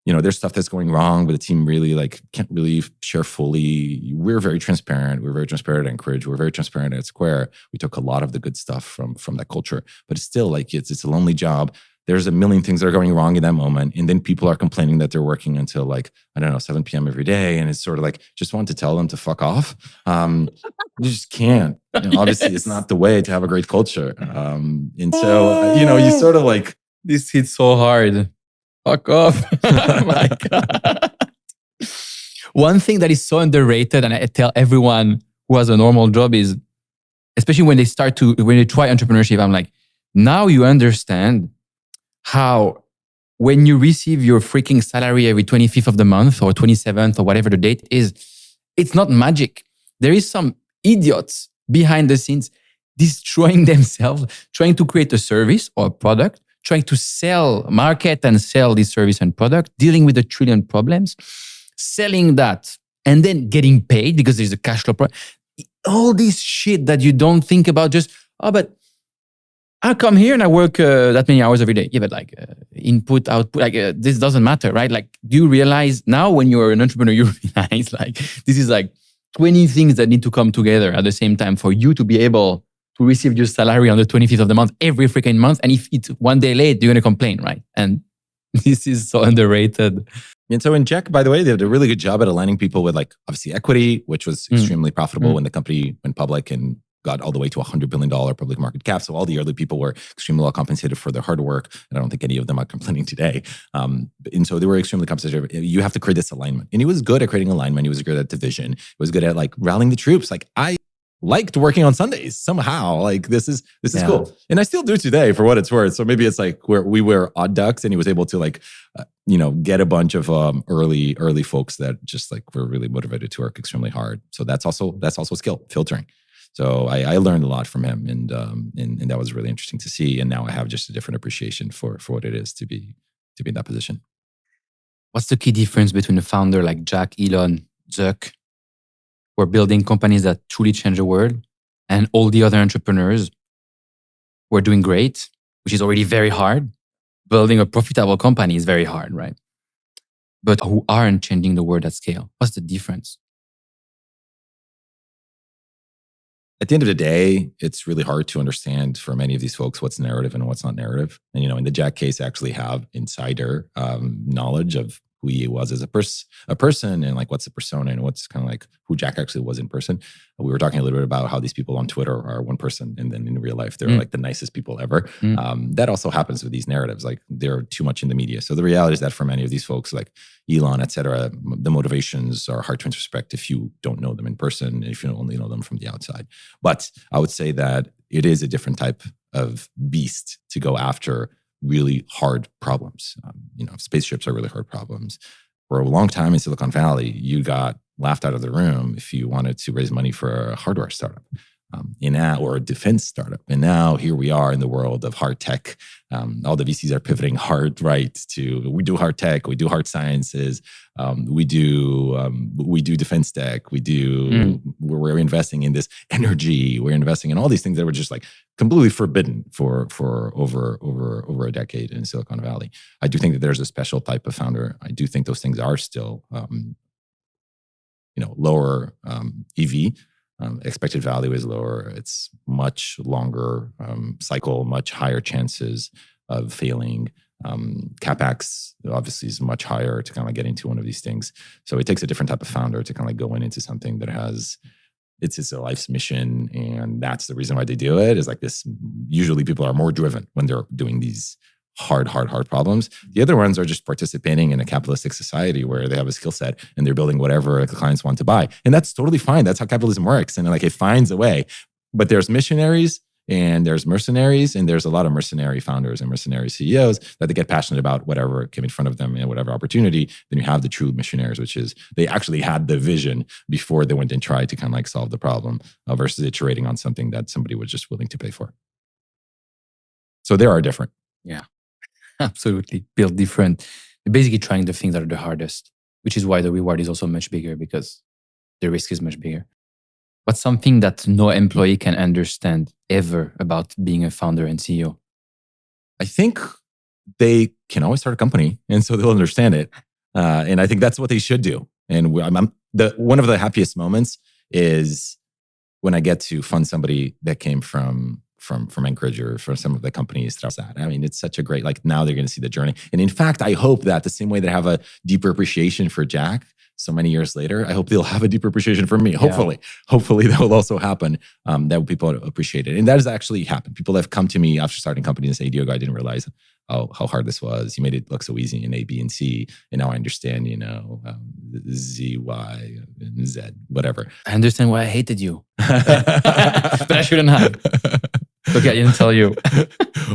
A: there's stuff that's going wrong, but the team really can't really share fully. We're very transparent. We're very transparent at Anchorage. We're very transparent at Square. We took a lot of the good stuff from that culture, but it's still like it's a lonely job. There's a million things that are going wrong in that moment. And then people are complaining that they're working until 7 p.m. every day. And it's sort of like, just want to tell them to fuck off. You just can't. Obviously, It's not the way to have a great culture. And so, you sort of like...
B: This hits so hard. Fuck off. Oh my God. One thing that is so underrated, and I tell everyone who has a normal job is, especially when they try entrepreneurship, I'm like, now you understand how when you receive your freaking salary every 25th of the month or 27th or whatever the date is, it's not magic. There is some idiots behind the scenes destroying themselves, trying to create a service or a product, trying to market and sell this service and product, dealing with 1 trillion problems, selling that, and then getting paid because there's a cash flow problem. All this shit that you don't think about, but I come here and I work that many hours every day. Yeah, but input, output, this doesn't matter, right? Do you realize now when you're an entrepreneur, you realize this is 20 things that need to come together at the same time for you to be able to receive your salary on the 25th of the month, every freaking month. And if it's one day late, you're going to complain, right? And this is so underrated.
A: And so in Jack, by the way, they did a really good job at aligning people with obviously equity, which was extremely profitable when the company went public and got all the way to $100 billion public market cap. So all the early people were extremely well compensated for their hard work. And I don't think any of them are complaining today. And so they were extremely compensated. You have to create this alignment. And he was good at creating alignment. He was good at division. He was good at rallying the troops. I liked working on Sundays somehow. This is cool. And I still do today for what it's worth. So maybe it's where we were odd ducks and he was able to get a bunch of early folks that just were really motivated to work extremely hard. So that's also a skill, filtering. So I learned a lot from him, and that was really interesting to see. And now I have just a different appreciation for what it is to be in that position.
B: What's the key difference between a founder like Jack, Elon, Zuck, who are building companies that truly change the world, and all the other entrepreneurs who are doing great, which is already very hard? Building a profitable company is very hard, right? But who aren't changing the world at scale? What's the difference?
A: At the end of the day, it's really hard to understand for many of these folks what's narrative and what's not narrative. And, in the Jack case, I actually have insider knowledge of who he was as a person, and like what's the persona, and what's kind of like who Jack actually was in person. We were talking a little bit about how these people on Twitter are one person, and then in real life they're like the nicest people ever. That also happens with these narratives. Like they're too much in the media. So the reality is that for many of these folks, like Elon, et cetera, the motivations are hard to introspect if you don't know them in person, if you only know them from the outside. But I would say that it is a different type of beast to go after really hard problems. Spaceships are really hard problems. For a long time in Silicon Valley, you got laughed out of the room if you wanted to raise money for a hardware startup. Or a defense startup. And now here we are in the world of hard tech. All the VCs are pivoting hard right to, we do hard tech, we do hard sciences, we do defense tech, we're investing in this energy, we're investing in all these things that were just like completely forbidden for over a decade in Silicon Valley. I do think that there's a special type of founder. I do think those things are still lower EV. Expected value is lower. It's much longer cycle, much higher chances of failing. CapEx obviously is much higher to kind of get into one of these things. So it takes a different type of founder to kind of go into something that has, it's a life's mission. And that's the reason why they do it, is like this. Usually people are more driven when they're doing these hard problems. The other ones are just participating in a capitalistic society where they have a skill set and they're building whatever the clients want to buy. And that's totally fine. That's how capitalism works. And like it finds a way. But there's missionaries and there's mercenaries, and there's a lot of mercenary founders and mercenary CEOs that they get passionate about whatever came in front of them and whatever opportunity. Then you have the true missionaries, which is they actually had the vision before they went and tried to kind of like solve the problem versus iterating on something that somebody was just willing to pay for. So they are different.
B: Yeah. Absolutely. Built different. They're basically trying the things that are the hardest, which is why the reward is also much bigger, because the risk is much bigger. What's something that no employee can understand ever about being a founder and CEO?
A: I think they can always start a company, and so they'll understand it. And I think that's what they should do. And one of the happiest moments is when I get to fund somebody that came from Anchorage or from some of the companies that I was at. I mean, it's such a great, like now they're going to see the journey. And in fact, I hope that the same way they have a deeper appreciation for Jack so many years later, I hope they'll have a deeper appreciation for me. Hopefully that will also happen, that people appreciate it. And that has actually happened. People have come to me after starting companies and say, Diogo, I didn't realize how hard this was. You made it look so easy in A, B, and C. And now I understand, Z, Y, and Z, whatever.
B: I understand why I hated you. But I shouldn't have. Okay, I didn't tell you.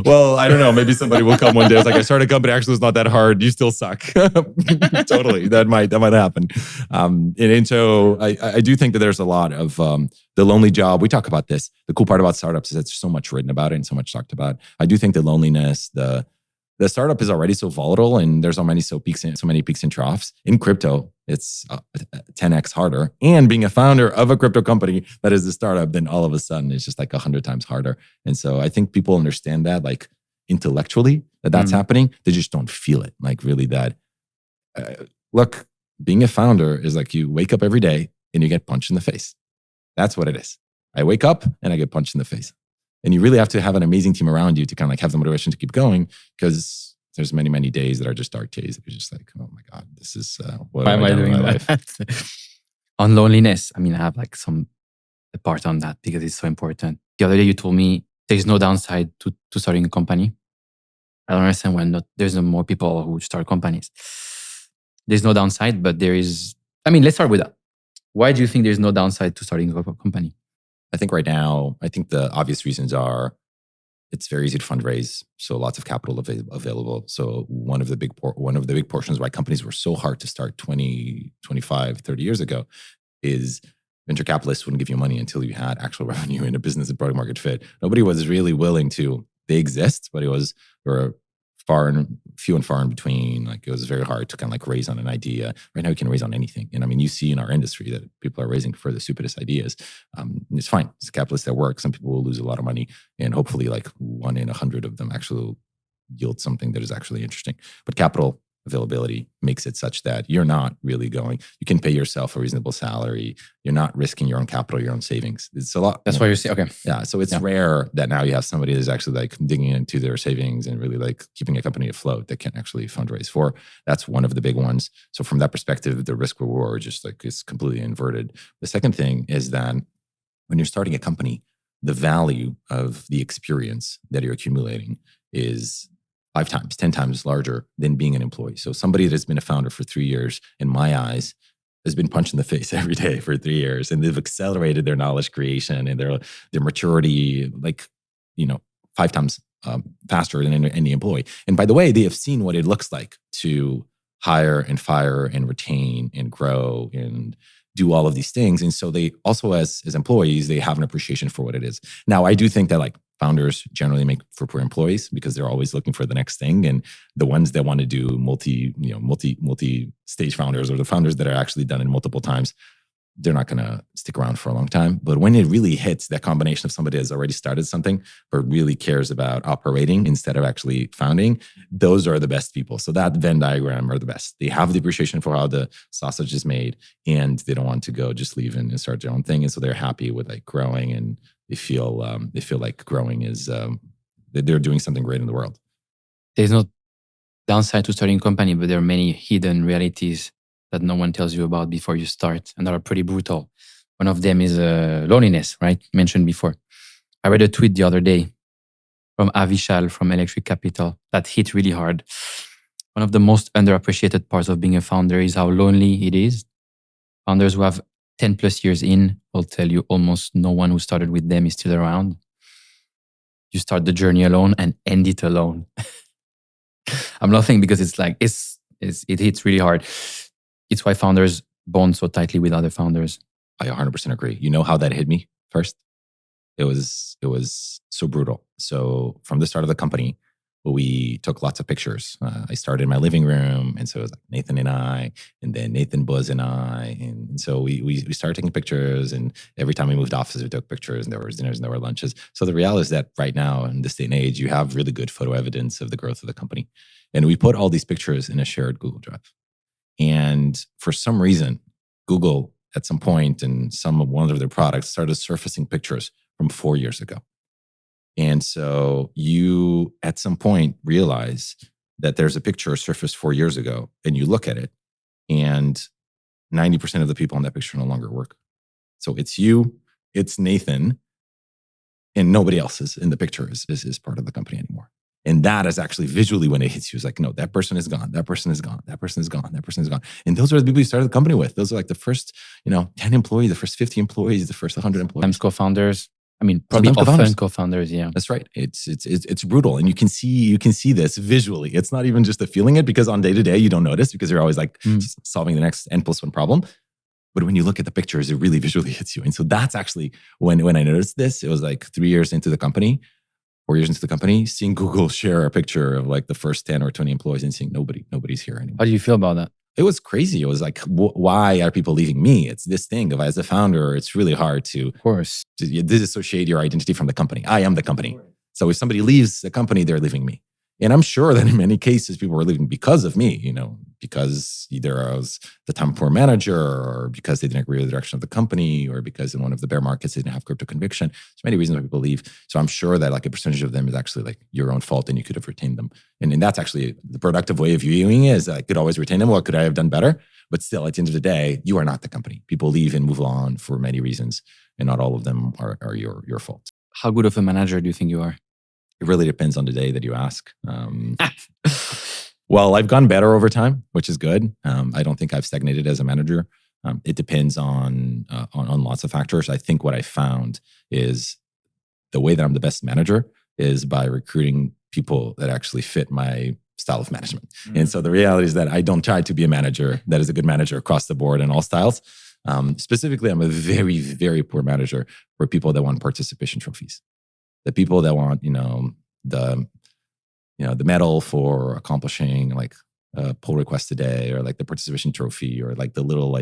A: Well, I don't know. Maybe somebody will come one day. It's like, I started a company. Actually, it's not that hard. You still suck. Totally. That might happen. And so I do think that there's a lot of the lonely job. We talk about this. The cool part about startups is that there's so much written about it and so much talked about. I do think the loneliness, the startup is already so volatile, and there's so many peaks and troughs. In crypto, it's 10x harder. And being a founder of a crypto company that is a startup, then all of a sudden it's just like 100 times harder. And so I think people understand that, like intellectually, that's happening. They just don't feel it. Like really that, look, being a founder is like you wake up every day and you get punched in the face. That's what it is. I wake up and I get punched in the face. And you really have to have an amazing team around you to kind of like have the motivation to keep going, because there's many, many days that are just dark days. You're just like, oh my God, this is what am I doing in my life?
B: On loneliness, I mean, I have like some part on that because it's so important. The other day you told me there's no downside to starting a company. I don't understand why there's no more people who start companies. There's no downside, but there is. I mean, let's start with that. Why do you think there's no downside to starting a company?
A: I think right now, the obvious reasons are it's very easy to fundraise, so lots of capital available. So one of the big portions why companies were so hard to start 20, 25, 30 years ago is venture capitalists wouldn't give you money until you had actual revenue in a business and product market fit. Nobody was really willing to. They exist, but there were few and far in between. Like it was very hard to kind of like raise on an idea. Right now you can raise on anything. And I mean, you see in our industry that people are raising for the stupidest ideas. It's fine. It's a capitalist at work. Some people will lose a lot of money, and hopefully like 1 in 100 of them actually yield something that is actually interesting. But capital availability makes it such that you're not really going, you can pay yourself a reasonable salary. You're not risking your own capital, your own savings. It's a lot.
B: That's why you're saying, okay.
A: Yeah. So it's rare that now you have somebody that's actually like digging into their savings and really like keeping a company afloat that can actually fundraise for. That's one of the big ones. So from that perspective, the risk reward just like is completely inverted. The second thing is that when you're starting a company, the value of the experience that you're accumulating is 5 times, 10 times larger than being an employee. So somebody that's been a founder for 3 years, in my eyes, has been punched in the face every day for 3 years, and they've accelerated their knowledge creation and their maturity, like, 5 times faster than any employee. And by the way, they have seen what it looks like to hire and fire and retain and grow and do all of these things. And so they also, as employees, they have an appreciation for what it is. Now, I do think that like founders generally make for poor employees because they're always looking for the next thing. And the ones that want to do multi-stage founders, or the founders that are actually done it multiple times, they're not going to stick around for a long time. But when it really hits that combination of somebody that's already started something, but really cares about operating instead of actually founding, those are the best people. So that Venn diagram are the best. They have the appreciation for how the sausage is made, and they don't want to go just leave and start their own thing. And so they're happy with like growing, and they feel like growing is that they're doing something great in the world.
B: There's no downside to starting a company, but there are many hidden realities that no one tells you about before you start, and that are pretty brutal. One of them is loneliness, right? Mentioned before. I read a tweet the other day from Avishal from Electric Capital that hit really hard. One of the most underappreciated parts of being a founder is how lonely it is. Founders who have 10 plus years in will tell you almost no one who started with them is still around. You start the journey alone and end it alone. I'm laughing because it's like, it hits really hard. It's why founders bond so tightly with other founders.
A: I 100% agree. You know how that hit me first? It was so brutal. So from the start of the company, we took lots of pictures. I started in my living room, and so it was like Nathan and I, and then Nathan Buzz and I, and so we started taking pictures. And every time we moved offices, we took pictures, and there was dinners and there were lunches. So the reality is that right now in this day and age, you have really good photo evidence of the growth of the company, and we put all these pictures in a shared Google Drive. And for some reason, Google at some point in one of their products started surfacing pictures from 4 years ago. And so you at some point realize that there's a picture surfaced 4 years ago, and you look at it, and 90% of the people in that picture no longer work. So it's you, it's Nathan, and nobody else is in the picture is part of the company anymore. And that is actually visually when it hits you, it's like, no, that person is gone. That person is gone. That person is gone. That person is gone. And those are the people you started the company with. Those are like the first, 10 employees, the first 50 employees, the first 100 employees.
B: Sometimes co-founders. I mean, probably often co-founders. Yeah,
A: that's right. It's brutal, and you can see this visually. It's not even just the feeling it, because on day to day you don't notice because you're always like solving the next N+1 problem. But when you look at the pictures, it really visually hits you. And so that's actually when I noticed this. It was like 3 years into the company. 4 years into the company, seeing Google share a picture of like the first 10 or 20 employees and seeing nobody's here anymore.
B: How do you feel about that?
A: It was crazy. It was like, why are people leaving me? It's this thing of, as a founder, it's really hard to disassociate your identity from the company. I am the company. So if somebody leaves the company, they're leaving me. And I'm sure that in many cases, people were leaving because of me, because either I was the time poor manager, or because they didn't agree with the direction of the company, or because in one of the bear markets, they didn't have crypto conviction. There's many reasons why people leave. So I'm sure that like a percentage of them is actually like your own fault, and you could have retained them. And that's actually the productive way of viewing it, is I could always retain them. What could I have done better? But still, at the end of the day, you are not the company. People leave and move on for many reasons, and not all of them are your fault.
B: How good of a manager do you think you are?
A: It really depends on the day that you ask. Well, I've gone better over time, which is good. I don't think I've stagnated as a manager. It depends on lots of factors. I think what I found is the way that I'm the best manager is by recruiting people that actually fit my style of management. And so the reality is that I don't try to be a manager that is a good manager across the board in all styles. Specifically, I'm a very, very poor manager for people that want participation trophies. The people that want, the medal for accomplishing like a pull request a day, or like the participation trophy, or like the little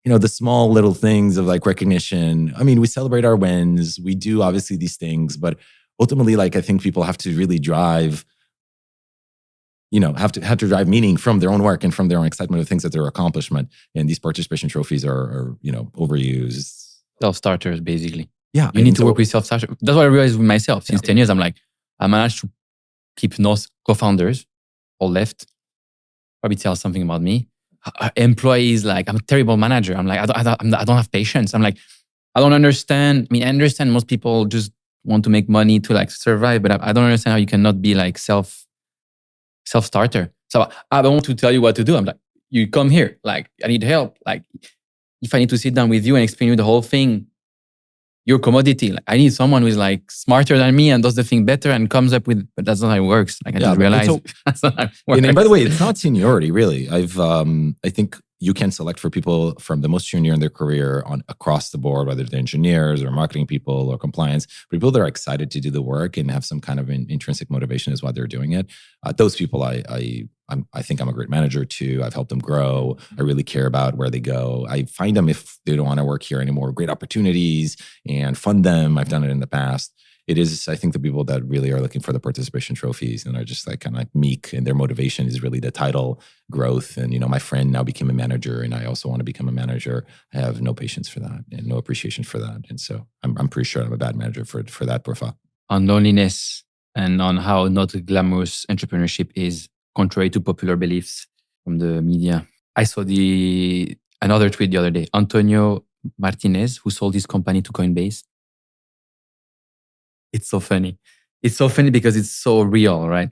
A: the small little things of like recognition. I mean, we celebrate our wins. We do obviously these things, but ultimately, like I think people have to really drive have to derive meaning from their own work and from their own excitement of things that their accomplishment. And these participation trophies are overused.
B: Self-starters, basically.
A: Yeah.
B: You need to work with self-starters. That's what I realized with myself. Since 10 years, I'm like, I managed to keep no co-founders, all left. Probably tell something about me. Employees, like, I'm a terrible manager. I'm like, I don't have patience. I'm like, I don't understand. I understand most people just want to make money to like survive, but I don't understand how you cannot be like self-starter. So I don't want to tell you what to do. I'm like, you come here. Like, I need help. Like, if I need to sit down with you and explain you the whole thing, you're a commodity. Like, I need someone who's like smarter than me and does the thing better and comes up with, but that's not how it works. Like, I just realized that's not how it works.
A: And by the way, it's not seniority, really. I think you can select for people from the most junior in their career on across the board, whether they're engineers or marketing people or compliance, people that are excited to do the work and have some kind of intrinsic motivation is why they're doing it. Those people, I think I'm a great manager too. I've helped them grow. I really care about where they go. I find them if they don't want to work here anymore, great opportunities and fund them. I've done it in the past. It is, I think, the people that really are looking for the participation trophies and are just like kind of like meek, and their motivation is really the title, growth. And, my friend now became a manager and I also want to become a manager. I have no patience for that and no appreciation for that. And so I'm pretty sure I'm a bad manager for that profile.
B: On loneliness and on how not glamorous entrepreneurship is, contrary to popular beliefs from the media. I saw another tweet the other day. Antonio Martinez, who sold his company to Coinbase. It's so funny. It's so funny because it's so real, right?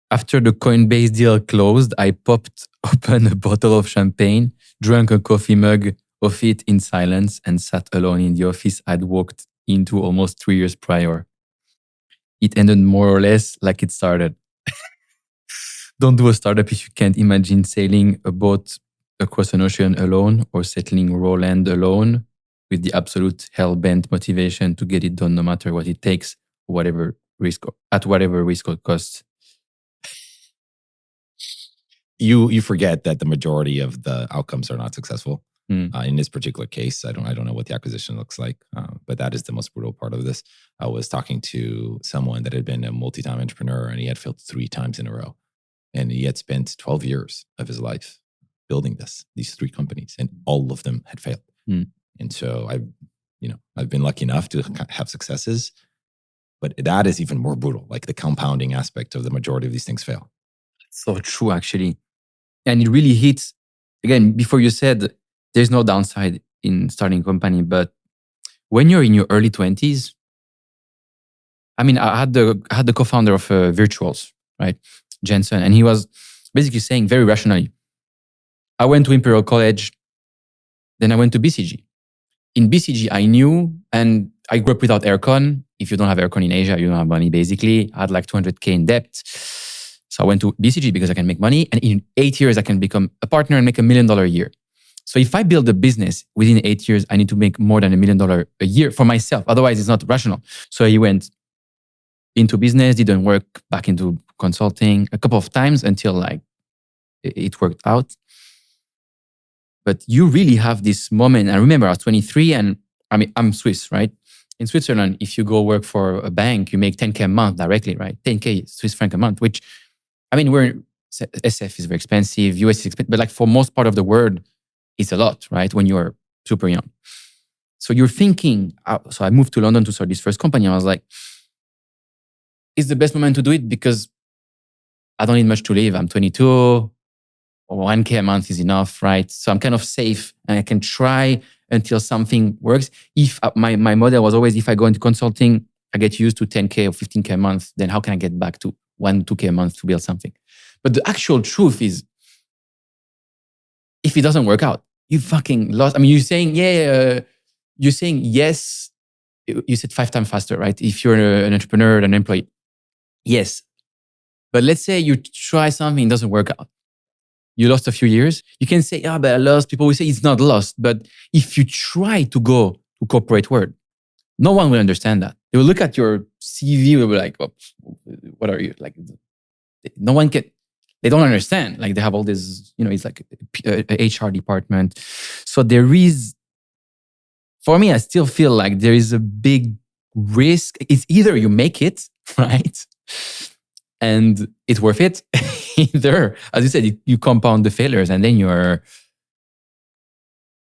B: After the Coinbase deal closed, I popped open a bottle of champagne, drank a coffee mug of it in silence, and sat alone in the office I'd walked into almost 3 years prior. It ended more or less like it started. Don't do a startup if you can't imagine sailing a boat across an ocean alone or settling raw land alone with the absolute hell-bent motivation to get it done no matter what it takes, at whatever risk or cost.
A: You forget that the majority of the outcomes are not successful. In this particular case, I don't know what the acquisition looks like, but that is the most brutal part of this. I was talking to someone that had been a multi-time entrepreneur and he had failed 3 times in a row. And he had spent 12 years of his life building these 3 companies, and all of them had failed. And so I've been lucky enough to have successes, but that is even more brutal, like the compounding aspect of the majority of these things fail.
B: So true, actually. And it really hits, again, before you said there's no downside in starting a company, but when you're in your early 20s, I had the co-founder of Virtuals, right? Jensen, and he was basically saying very rationally, I went to Imperial College, then I went to BCG. In BCG, I knew, and I grew up without aircon. If you don't have aircon in Asia, you don't have money, basically. I had like 200K in debt. So I went to BCG because I can make money. And in 8 years, I can become a partner and make $1 million a year. So if I build a business within 8 years, I need to make more than $1 million a year for myself. Otherwise, it's not rational. So he went into business, didn't work, back into consulting a couple of times until like it worked out. But you really have this moment. I remember I was 23 and I'm Swiss, right? In Switzerland, if you go work for a bank, you make 10K a month directly, right? 10K Swiss franc a month, which, SF is very expensive, US is expensive, but like for most part of the world, it's a lot, right? When you're super young. So you're thinking, so I moved to London to start this first company. I was like, it's the best moment to do it because I don't need much to live. I'm 22, 1K a month is enough, right? So I'm kind of safe and I can try until something works. If my model was always, if I go into consulting, I get used to 10K or 15K a month, then how can I get back to 2K a month to build something? But the actual truth is, if it doesn't work out, you fucking lost. You're saying, you're saying yes. You said 5 times faster, right? If you're an entrepreneur, an employee. Yes. But let's say you try something, it doesn't work out. You lost a few years. You can say, but I lost. People will say it's not lost. But if you try to go to corporate world, no one will understand that. They will look at your CV, will be like, what are you? Like, no one can, they don't understand. Like they have all this, it's like a HR department. So there is, for me, I still feel like there is a big risk. It's either you make it, right? And it's worth it. either, as you said, you compound the failures, and then I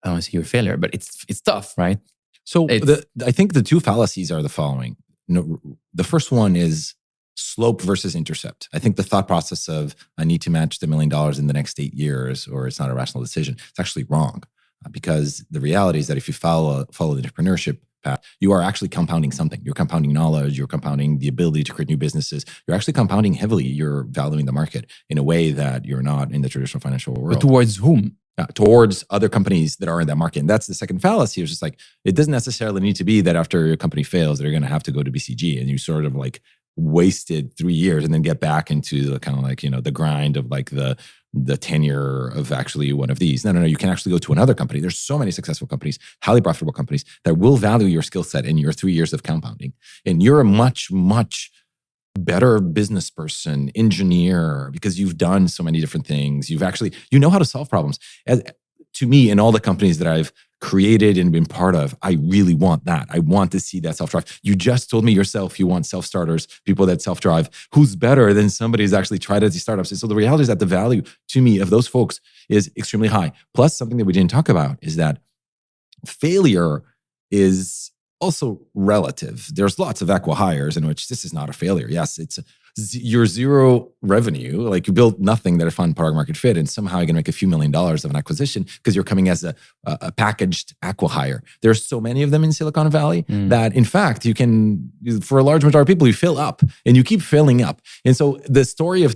B: don't want to say you're a failure, but it's tough, right?
A: So I think the two fallacies are the following. The first one is slope versus intercept. I think the thought process of I need to match the $1 million in the next 8 years, or it's not a rational decision, it's actually wrong. Because the reality is that if you follow the entrepreneurship path, you are actually compounding something. You're compounding knowledge, you're compounding the ability to create new businesses. You're actually compounding heavily. You're valuing the market in a way that you're not in the traditional financial world.
B: But towards whom?
A: Towards other companies that are in that market. And that's the second fallacy. It's just like, it doesn't necessarily need to be that after your company fails, they're going to have to go to BCG and you sort of like wasted 3 years and then get back into the kind of like, the grind of like the tenure of actually one of these. No. You can actually go to another company. There's so many successful companies, highly profitable companies that will value your skill set in your 3 years of compounding. And you're a much, much better business person, engineer, because you've done so many different things. You know how to solve problems. To me, in all the companies that I've created and been part of, I really want that. I want to see that self-drive. You just told me yourself you want self-starters, people that self-drive. Who's better than somebody who's actually tried at these startups? And so the reality is that the value to me of those folks is extremely high. Plus, something that we didn't talk about is that failure is also relative. There's lots of acqui-hires in which this is not a failure. Yes, it's your zero revenue, like you built nothing that I find product market fit, and somehow you're going to make a few $1 million of an acquisition because you're coming as a packaged acqui-hire. There's so many of them in Silicon Valley that, in fact, you can, for a large majority of people, you fill up and you keep filling up. And so the story of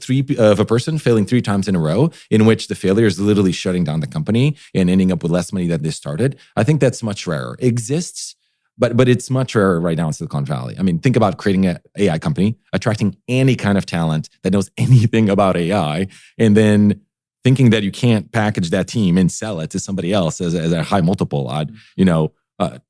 A: a person failing 3 times in a row, in which the failure is literally shutting down the company and ending up with less money than they started, I think that's much rarer. Exists. But it's much rarer right now in Silicon Valley. I mean, think about creating an AI company, attracting any kind of talent that knows anything about AI, and then thinking that you can't package that team and sell it to somebody else as a high multiple at,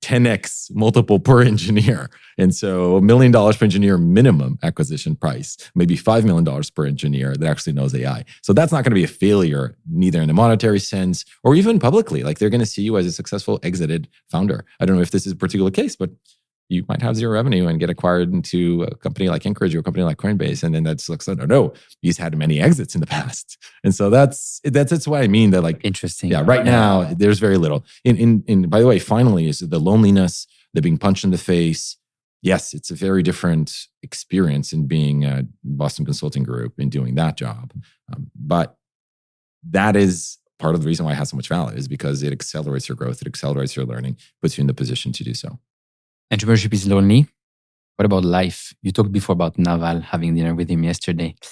A: 10x multiple per engineer. And so $1 million per engineer minimum acquisition price, maybe $5 million per engineer that actually knows AI. So that's not going to be a failure, neither in a monetary sense or even publicly. Like they're going to see you as a successful exited founder. I don't know if this is a particular case, but you might have zero revenue and get acquired into a company like Anchorage or a company like Coinbase. And then that's like, no, he's had many exits in the past. And so that's why I mean that, like,
B: interesting.
A: Yeah, right now there's very little. In by the way, finally, is the loneliness, the being punched in the face. Yes, it's a very different experience in being a Boston Consulting Group and doing that job. But that is part of the reason why it has so much value, is because it accelerates your growth, it accelerates your learning, puts you in the position to do so.
B: Entrepreneurship is lonely. What about life? You talked before about Naval, having dinner with him yesterday. I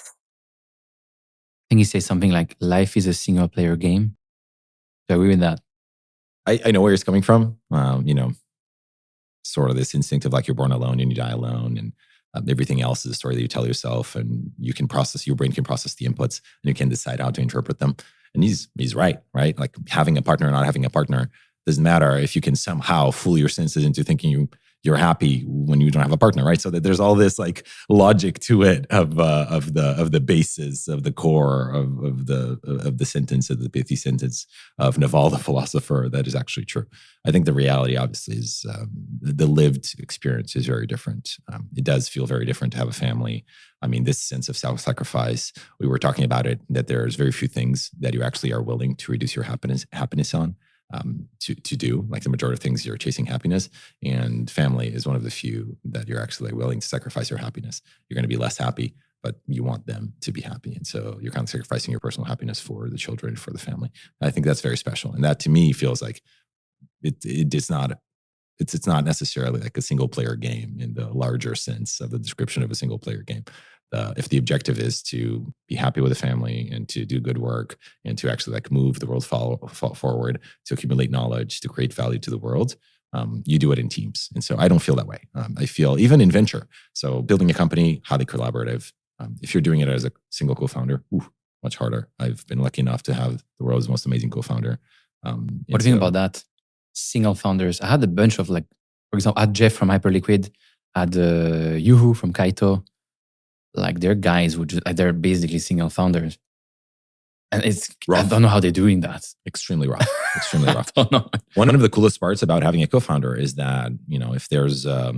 B: think he says something like, life is a single player game. Do you agree with that?
A: I know where he's coming from. Sort of this instinct of like, you're born alone and you die alone, and everything else is a story that you tell yourself, and your brain can process the inputs and you can decide how to interpret them. And he's right? Like having a partner or not having a partner doesn't matter if you can somehow fool your senses into thinking you're happy when you don't have a partner, right? So that there's all this like logic to it of the basis of the core of the sentence, of the pithy sentence of Naval, the philosopher, that is actually true. I think the reality, obviously, is the lived experience is very different. It does feel very different to have a family. I mean, this sense of self-sacrifice, we were talking about it, that there's very few things that you actually are willing to reduce your happiness on. To do, like the majority of things, you're chasing happiness, and family is one of the few that you're actually willing to sacrifice your happiness. You're going to be less happy, but you want them to be happy. And so you're kind of sacrificing your personal happiness for the children, for the family. I think that's very special. And that to me feels like it's not necessarily like a single player game in the larger sense of the description of a single player game. If the objective is to be happy with a family and to do good work and to actually like move the world forward, to accumulate knowledge, to create value to the world, you do it in teams. And so I don't feel that way. I feel even in venture, so building a company, highly collaborative. If you're doing it as a single co-founder, much harder. I've been lucky enough to have the world's most amazing co-fouder.
B: What do you think about that? Single founders. I had a bunch of, like, for example, I had Jeff from Hyperliquid, I had Yuhu from Kaito. Like, they're guys who they're basically single founders. And it's rough. I don't know how they're doing that.
A: Extremely rough. Extremely rough.
B: I don't know.
A: One of the coolest parts about having a co-founder is that, if there's a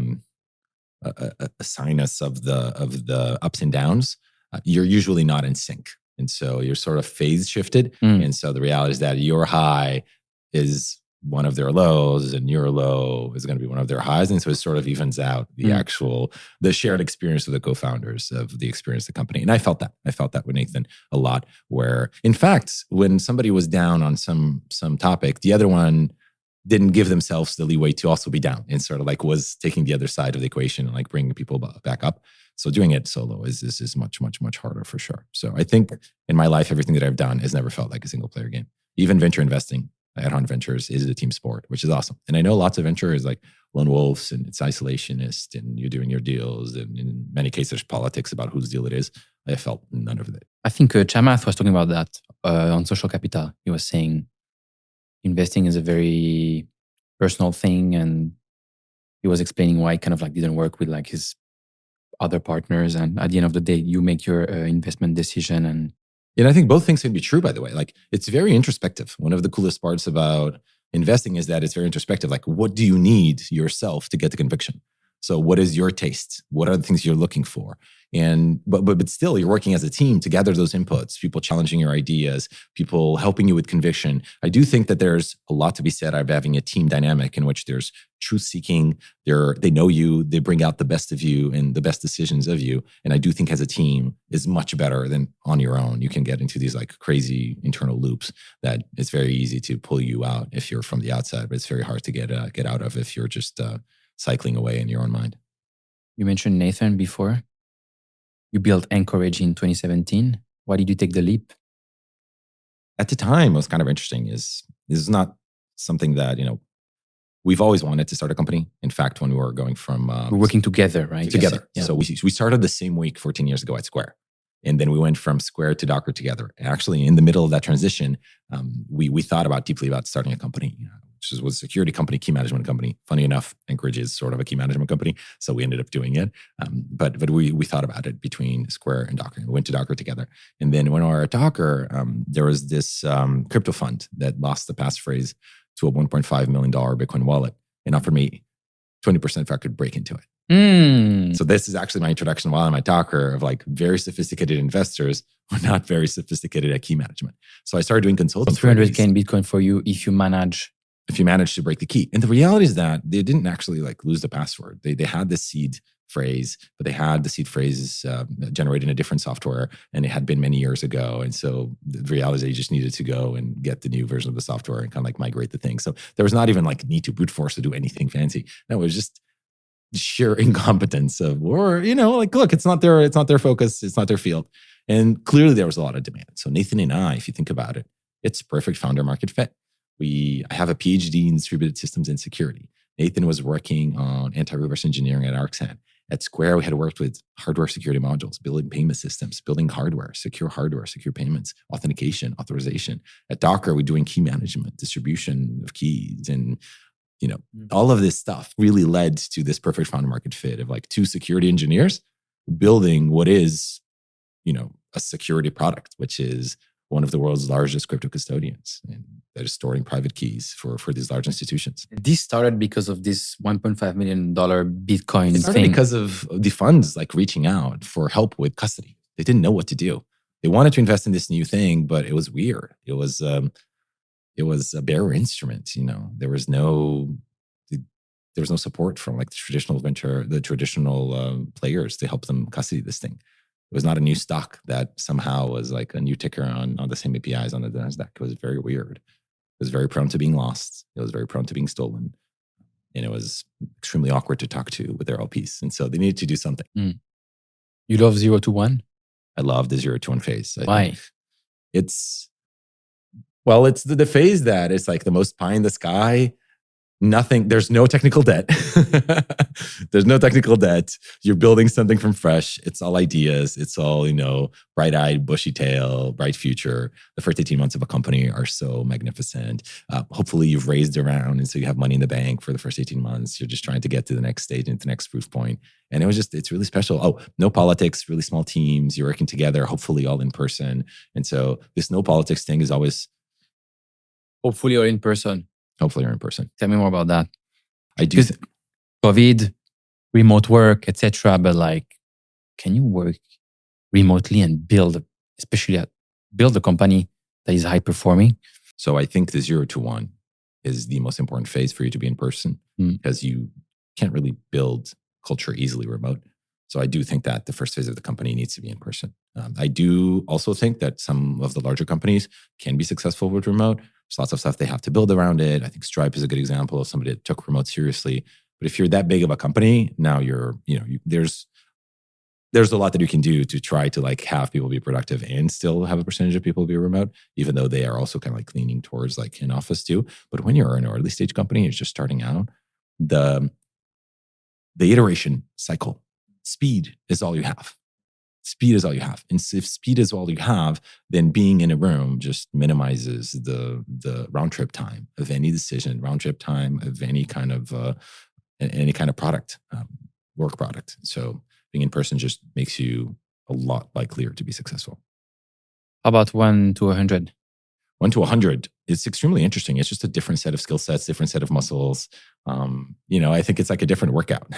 A: sinus of the ups and downs, you're usually not in sync. And so you're sort of phase shifted.
B: Mm.
A: And so the reality is that your high is one of their lows and your low is going to be one of their highs. And so it sort of evens out the shared experience of the co-founders of the experience of the company. And I felt that with Nathan a lot, where in fact, when somebody was down on some topic, the other one didn't give themselves the leeway to also be down, and sort of like was taking the other side of the equation and like bringing people back up. So doing it solo is much, much, much harder for sure. So I think in my life, everything that I've done has never felt like a single player game. Even venture investing at Haun Ventures is a team sport, which is awesome. And I know lots of venture is like lone wolves and it's isolationist and you're doing your deals. And in many cases, there's politics about whose deal it is. I felt none of it.
B: I think Chamath was talking about that on Social Capital. He was saying investing is a very personal thing. And he was explaining why it kind of like didn't work with like his other partners. And at the end of the day, you make your investment decision.
A: And I think both things can be true, by the way. Like, it's very introspective. One of the coolest parts about investing is that it's very introspective. Like, what do you need yourself to get the conviction? So what is your taste? What are the things you're looking for? And but still, you're working as a team to gather those inputs, people challenging your ideas, people helping you with conviction. I do think that there's a lot to be said of having a team dynamic in which there's truth seeking. They know you, they bring out the best of you and the best decisions of you. And I do think as a team is much better than on your own. You can get into these like crazy internal loops that it's very easy to pull you out if you're from the outside, but it's very hard to get out of if you're just cycling away in your own mind.
B: You mentioned Nathan before. You built Anchorage in 2017. Why did you take the leap?
A: At the time, what's kind of interesting is this is not something that, we've always wanted to start a company. In fact, when we were going from...
B: we're working together, right?
A: Together.
B: Yeah.
A: So we started the same week 14 years ago at Square. And then we went from Square to Docker together. And actually, in the middle of that transition, we thought deeply about starting a company, which was a security company, key management company. Funny enough, Anchorage is sort of a key management company. So we ended up doing it. But we thought about it between Square and Docker. And we went to Docker together. And then when we were at Docker, there was this crypto fund that lost the passphrase to a $1.5 million Bitcoin wallet and offered me 20% if I could break into it. So this is actually my introduction while I'm at Docker of like very sophisticated investors who are not very sophisticated at key management. So I started doing consulting.
B: 300K in Bitcoin for you if you manage
A: to break the key. And the reality is that they didn't actually like lose the password. They had the seed phrase, but they had the seed phrases generated in a different software, and it had been many years ago. And so the reality is that you just needed to go and get the new version of the software and kind of like migrate the thing. So there was not even like need to brute force to do anything fancy. No, it was just sheer incompetence of, look, it's not their focus, it's not their field. And clearly there was a lot of demand. So Nathan and I, if you think about it, it's perfect founder market fit. I have a PhD in distributed systems and security. Nathan was working on anti-reverse engineering at ArcSan. At Square, we had worked with hardware security modules, building payment systems, building secure hardware, secure payments, authentication, authorization. At Docker, we're doing key management, distribution of keys, and all of this stuff really led to this perfect founder market fit of like two security engineers building what is, a security product, which is one of the world's largest crypto custodians, and that is storing private keys for these large institutions.
B: This started because of this $1.5 million Bitcoin
A: It started
B: thing.
A: because of the funds like reaching out for help with custody. They didn't know what to do. They wanted to invest in this new thing, but it was weird. It was a bearer instrument. There was no support from like the traditional players to help them custody this thing. It was not a new stock that somehow was like a new ticker on the same APIs on the NASDAQ. It was very weird. It was very prone to being lost. It was very prone to being stolen. And it was extremely awkward to talk to with their LPs. And so they needed to do something.
B: You love 0 to 1?
A: I love the 0 to 1 phase.
B: Why?
A: It's the phase that it's like the most pie in the sky. Nothing, there's no technical debt. There's no technical debt. You're building something from fresh. It's all ideas. It's all, bright-eyed, bushy tail, bright future. The first 18 months of a company are so magnificent. Hopefully you've raised around, and so you have money in the bank for the first 18 months. You're just trying to get to the next stage and the next proof point. And it's really special. Oh, no politics, really small teams. You're working together, hopefully all in person. And so this no politics thing is always...
B: Hopefully all in person.
A: Hopefully you're in person.
B: Tell me more about that.
A: I do.
B: COVID, remote work, etc. But like, can you work remotely and build, especially at build a company that is high performing?
A: So I think the 0 to 1 is the most important phase for you to be in person because you can't really build culture easily remote. So I do think that the first phase of the company needs to be in person. I do also think that some of the larger companies can be successful with remote. There's lots of stuff they have to build around it. I think Stripe is a good example of somebody that took remote seriously. But if you're that big of a company, now there's a lot that you can do to try to like have people be productive and still have a percentage of people be remote, even though they are also kind of like leaning towards like in office too. But when you're an early stage company, it's just starting out, the iteration cycle, speed is all you have. Speed is all you have. And if speed is all you have, then being in a room just minimizes the round trip time of any decision, round trip time of any kind of product, work product. So being in person just makes you a lot likelier to be successful.
B: How about 1 to 100?
A: 1 to 100, it's extremely interesting. It's just a different set of skill sets, different set of muscles. I think it's like a different workout,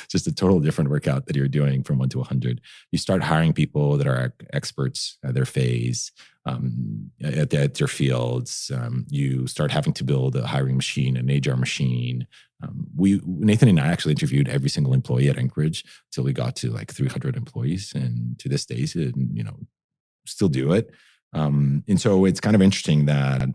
A: just a total different workout that you're doing from 1 to 100. You start hiring people that are experts at their phase, at their fields. You start having to build a hiring machine, an HR machine. Nathan and I actually interviewed every single employee at Anchorage till we got to like 300 employees, and to this day, still do it. And so it's kind of interesting that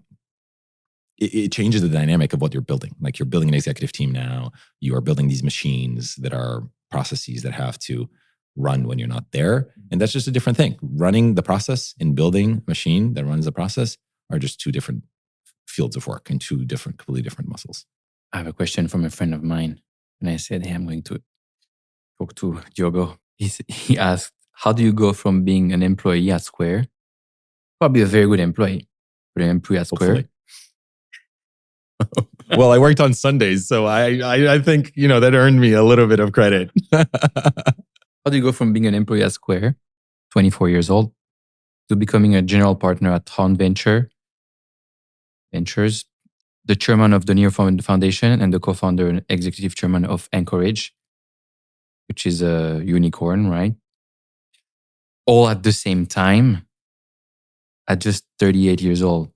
A: it changes the dynamic of what you're building. Like you're building an executive team now. You are building these machines that are processes that have to run when you're not there. And that's just a different thing. Running the process and building a machine that runs the process are just two different fields of work and completely different muscles.
B: I have a question from a friend of mine. And I said, hey, I'm going to talk to Diogo. He asked, how do you go from being an employee at Square, probably a very good employee, but an employee at Square?
A: Well, I worked on Sundays, so I think, that earned me a little bit of credit.
B: How do you go from being an employee at Square, 24 years old, to becoming a general partner at Haun Ventures, the chairman of the Near Foundation and the co-founder and executive chairman of Anchorage, which is a unicorn, right? All at the same time, at just 38 years old.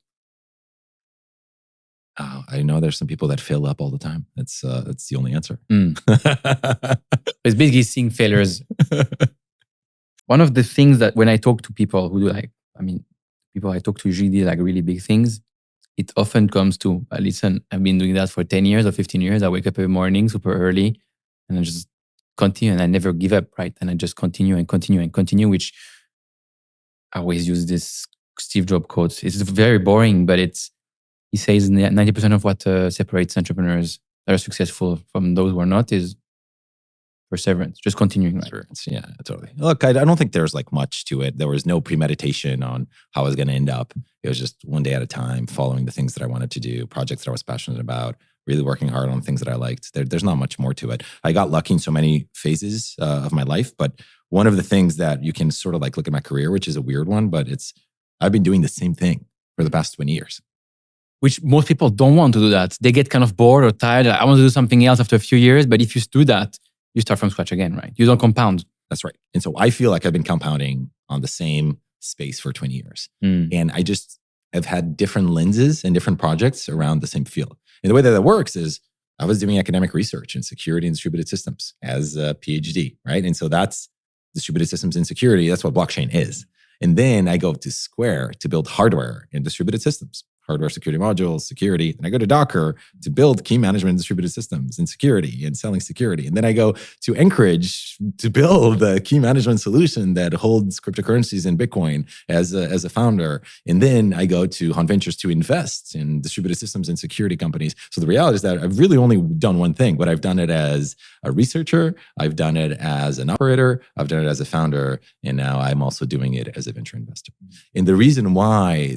A: I know there's some people that fail up all the time. That's the only answer.
B: It's basically seeing failures. One of the things that when I talk to people who do people I talk to usually do like really big things, it often comes to, listen, I've been doing that for 10 years or 15 years. I wake up every morning super early and I just continue and I never give up, right? And I just continue and continue and continue, which I always use this Steve Jobs quote. It's very boring, but he says 90% of what separates entrepreneurs that are successful from those who are not is perseverance, just continuing.
A: Perseverance, yeah, totally. Look, I don't think there's like much to it. There was no premeditation on how I was going to end up. It was just one day at a time, following the things that I wanted to do, projects that I was passionate about, really working hard on things that I liked. There's not much more to it. I got lucky in so many phases of my life, but one of the things that you can sort of like look at my career, which is a weird one, but I've been doing the same thing for the past 20 years.
B: Which most people don't want to do that. They get kind of bored or tired. I want to do something else after a few years. But if you do that, you start from scratch again, right? You don't compound.
A: That's right. And so I feel like I've been compounding on the same space for 20 years. And I've had different lenses and different projects around the same field. And the way that works is I was doing academic research in security and distributed systems as a PhD, right? And so that's distributed systems and security. That's what blockchain is. And then I go to Square to build hardware and distributed systems. Hardware, security modules, security. And I go to Docker to build key management distributed systems and security and selling security. And then I go to Anchorage to build the key management solution that holds cryptocurrencies and Bitcoin as a founder. And then I go to Haun Ventures to invest in distributed systems and security companies. So the reality is that I've really only done one thing, but I've done it as a researcher. I've done it as an operator. I've done it as a founder. And now I'm also doing it as a venture investor. And the reason why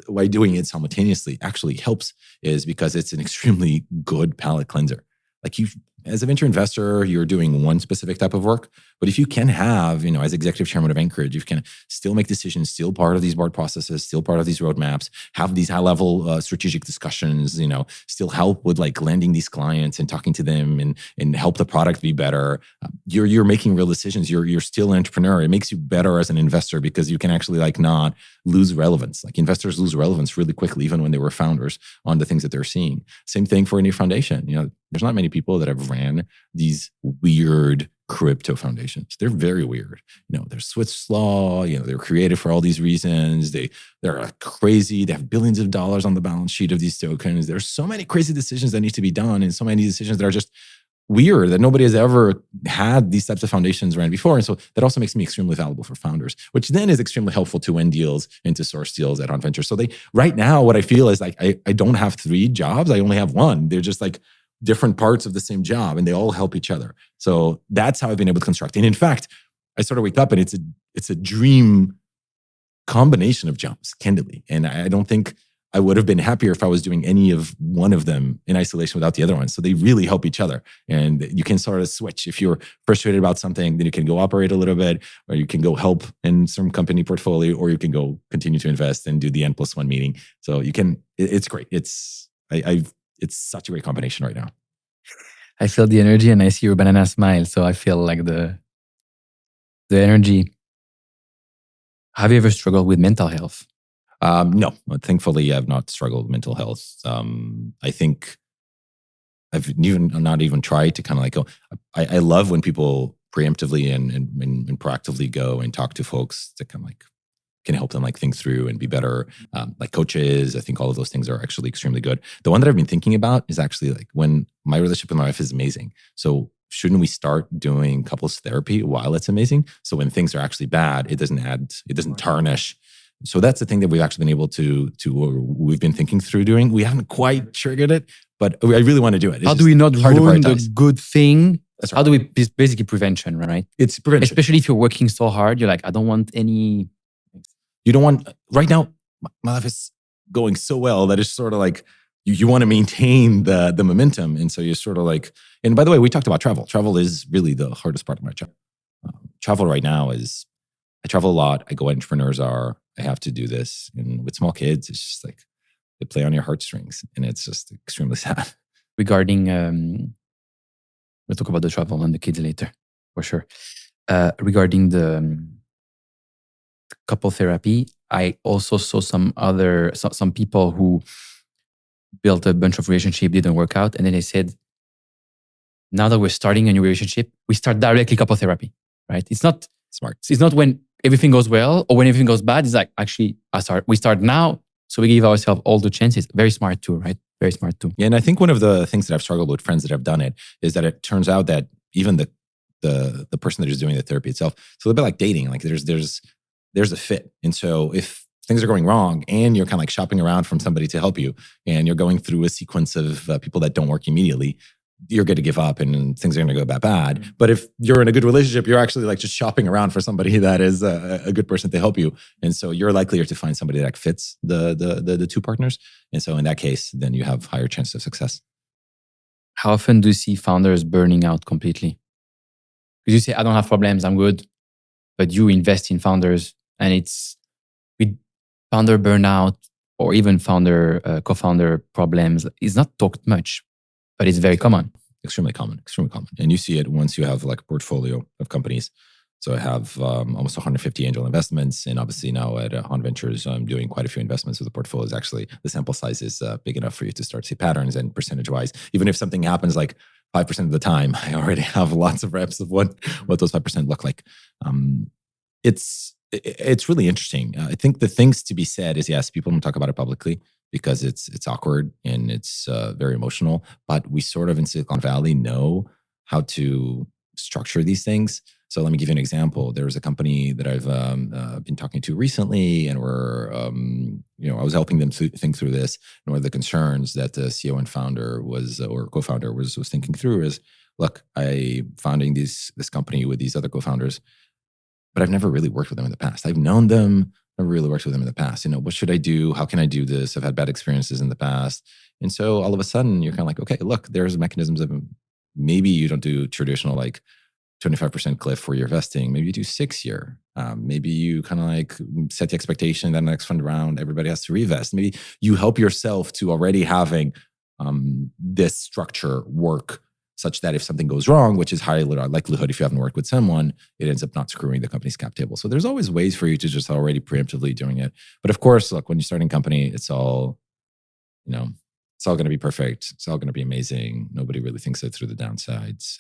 A: why doing it simultaneously actually helps is because it's an extremely good palate cleanser. Like you as a venture investor, you're doing one specific type of work. But if you can have, as executive chairman of Anchorage, you can still make decisions, still part of these board processes, still part of these roadmaps, have these high-level strategic discussions, still help with like landing these clients and talking to them and help the product be better. You're making real decisions. You're still an entrepreneur. It makes you better as an investor because you can actually like not lose relevance. Like investors lose relevance really quickly, even when they were founders, on the things that they're seeing. Same thing for any foundation. There's not many people that have ran these weird crypto foundations. They're very weird. They're Swiss law. They're created for all these reasons. They're crazy. They have billions of dollars on the balance sheet of these tokens. There's so many crazy decisions that need to be done, and so many decisions that are just weird that nobody has ever had these types of foundations ran before. And so that also makes me extremely valuable for founders, which then is extremely helpful to win deals and to source deals at Haun Ventures. So right now, what I feel is like I don't have 3 jobs. I only have 1. They're just like different parts of the same job, and they all help each other. So that's how I've been able to construct. And in fact, I sort of wake up and it's a dream combination of jobs, candidly. And I don't think I would have been happier if I was doing any of one of them in isolation without the other one. So they really help each other. And you can sort of switch. If you're frustrated about something, then you can go operate a little bit, or you can go help in some company portfolio, or you can go continue to invest and do the N+1 meeting. So it's great. It's such a great combination right now.
B: I feel the energy and I see your banana smile. So I feel like the energy. Have you ever struggled with mental health?
A: No, thankfully, I've not struggled with mental health. I think I've not even tried to kind of like go. I love when people preemptively and proactively go and talk to folks that kind of like can help them like think through and be better. Like coaches, I think all of those things are actually extremely good. The one that I've been thinking about is actually like when my relationship with my wife is amazing. So shouldn't we start doing couples therapy while it's amazing? So when things are actually bad, it doesn't tarnish. So that's the thing that we've actually been able to we've been thinking through doing. We haven't quite triggered it, but I really want to do it.
B: How do we not ruin the good thing?
A: That's right.
B: How do we, basically prevention, right?
A: It's prevention.
B: Especially if you're working so hard, you're like, I don't want any.
A: You don't want, right now, my life is going so well that it's sort of like, you want to maintain the momentum. And so you're sort of like, and by the way, we talked about travel. Travel is really the hardest part of my job. Travel right now is, I travel a lot. I go where entrepreneurs are. I have to do this. And with small kids, it's just like, they play on your heartstrings. And it's just extremely sad.
B: Regarding, we'll talk about the travel and the kids later, for sure. Regarding the couple therapy, I also saw some people who built a bunch of relationship, didn't work out. And then they said, now that we're starting a new relationship, we start directly couple therapy, right? It's not
A: smart.
B: It's not when everything goes well or when everything goes bad. It's like, actually, we start now. So we give ourselves all the chances. Very smart too, right? Very smart too.
A: Yeah, and I think one of the things that I've struggled with friends that have done it is that it turns out that even the person that is doing the therapy itself, it's a little bit like dating. Like there's a fit. And so if things are going wrong and you're kind of like shopping around from somebody to help you and you're going through a sequence of people that don't work immediately, you're going to give up and things are going to go bad. But if you're in a good relationship, you're actually like just shopping around for somebody that is a good person to help you. And so you're likelier to find somebody that fits the two partners. And so in that case, then you have higher chance of success.
B: How often do you see founders burning out completely? Because you say, I don't have problems, I'm good. But you invest in founders and it's with founder burnout or even co-founder problems is not talked much, but it's very common.
A: Extremely common. And you see it once you have like a portfolio of companies. So I have almost 150 angel investments. And obviously now at Haun Ventures, I'm doing quite a few investments. So the portfolio is actually, the sample size is big enough for you to start to see patterns and percentage-wise. Even if something happens like 5% of the time, I already have lots of reps of what those 5% look like. It's really interesting. I think the things to be said is, yes, people don't talk about it publicly because it's awkward and it's very emotional. But we sort of in Silicon Valley know how to structure these things. So let me give you an example. There was a company that I've been talking to recently, and I was helping them think through this. And one of the concerns that the CEO and founder or co-founder was thinking through is, look, I'm founding this company with these other co-founders, but I've never really worked with them in the past. I've known them, never really worked with them in the past. What should I do? How can I do this? I've had bad experiences in the past. And so all of a sudden you're kind of like, okay, look, there's mechanisms of maybe you don't do traditional like 25% cliff for your vesting. Maybe you do 6-year. Maybe you kind of like set the expectation that next fund round, everybody has to revest. Maybe you help yourself to already having this structure work such that if something goes wrong, which is high likelihood if you haven't worked with someone, it ends up not screwing the company's cap table. So there's always ways for you to just already preemptively doing it. But of course, look, when you're starting a company, it's all, it's all going to be perfect. It's all going to be amazing. Nobody really thinks it through the downsides.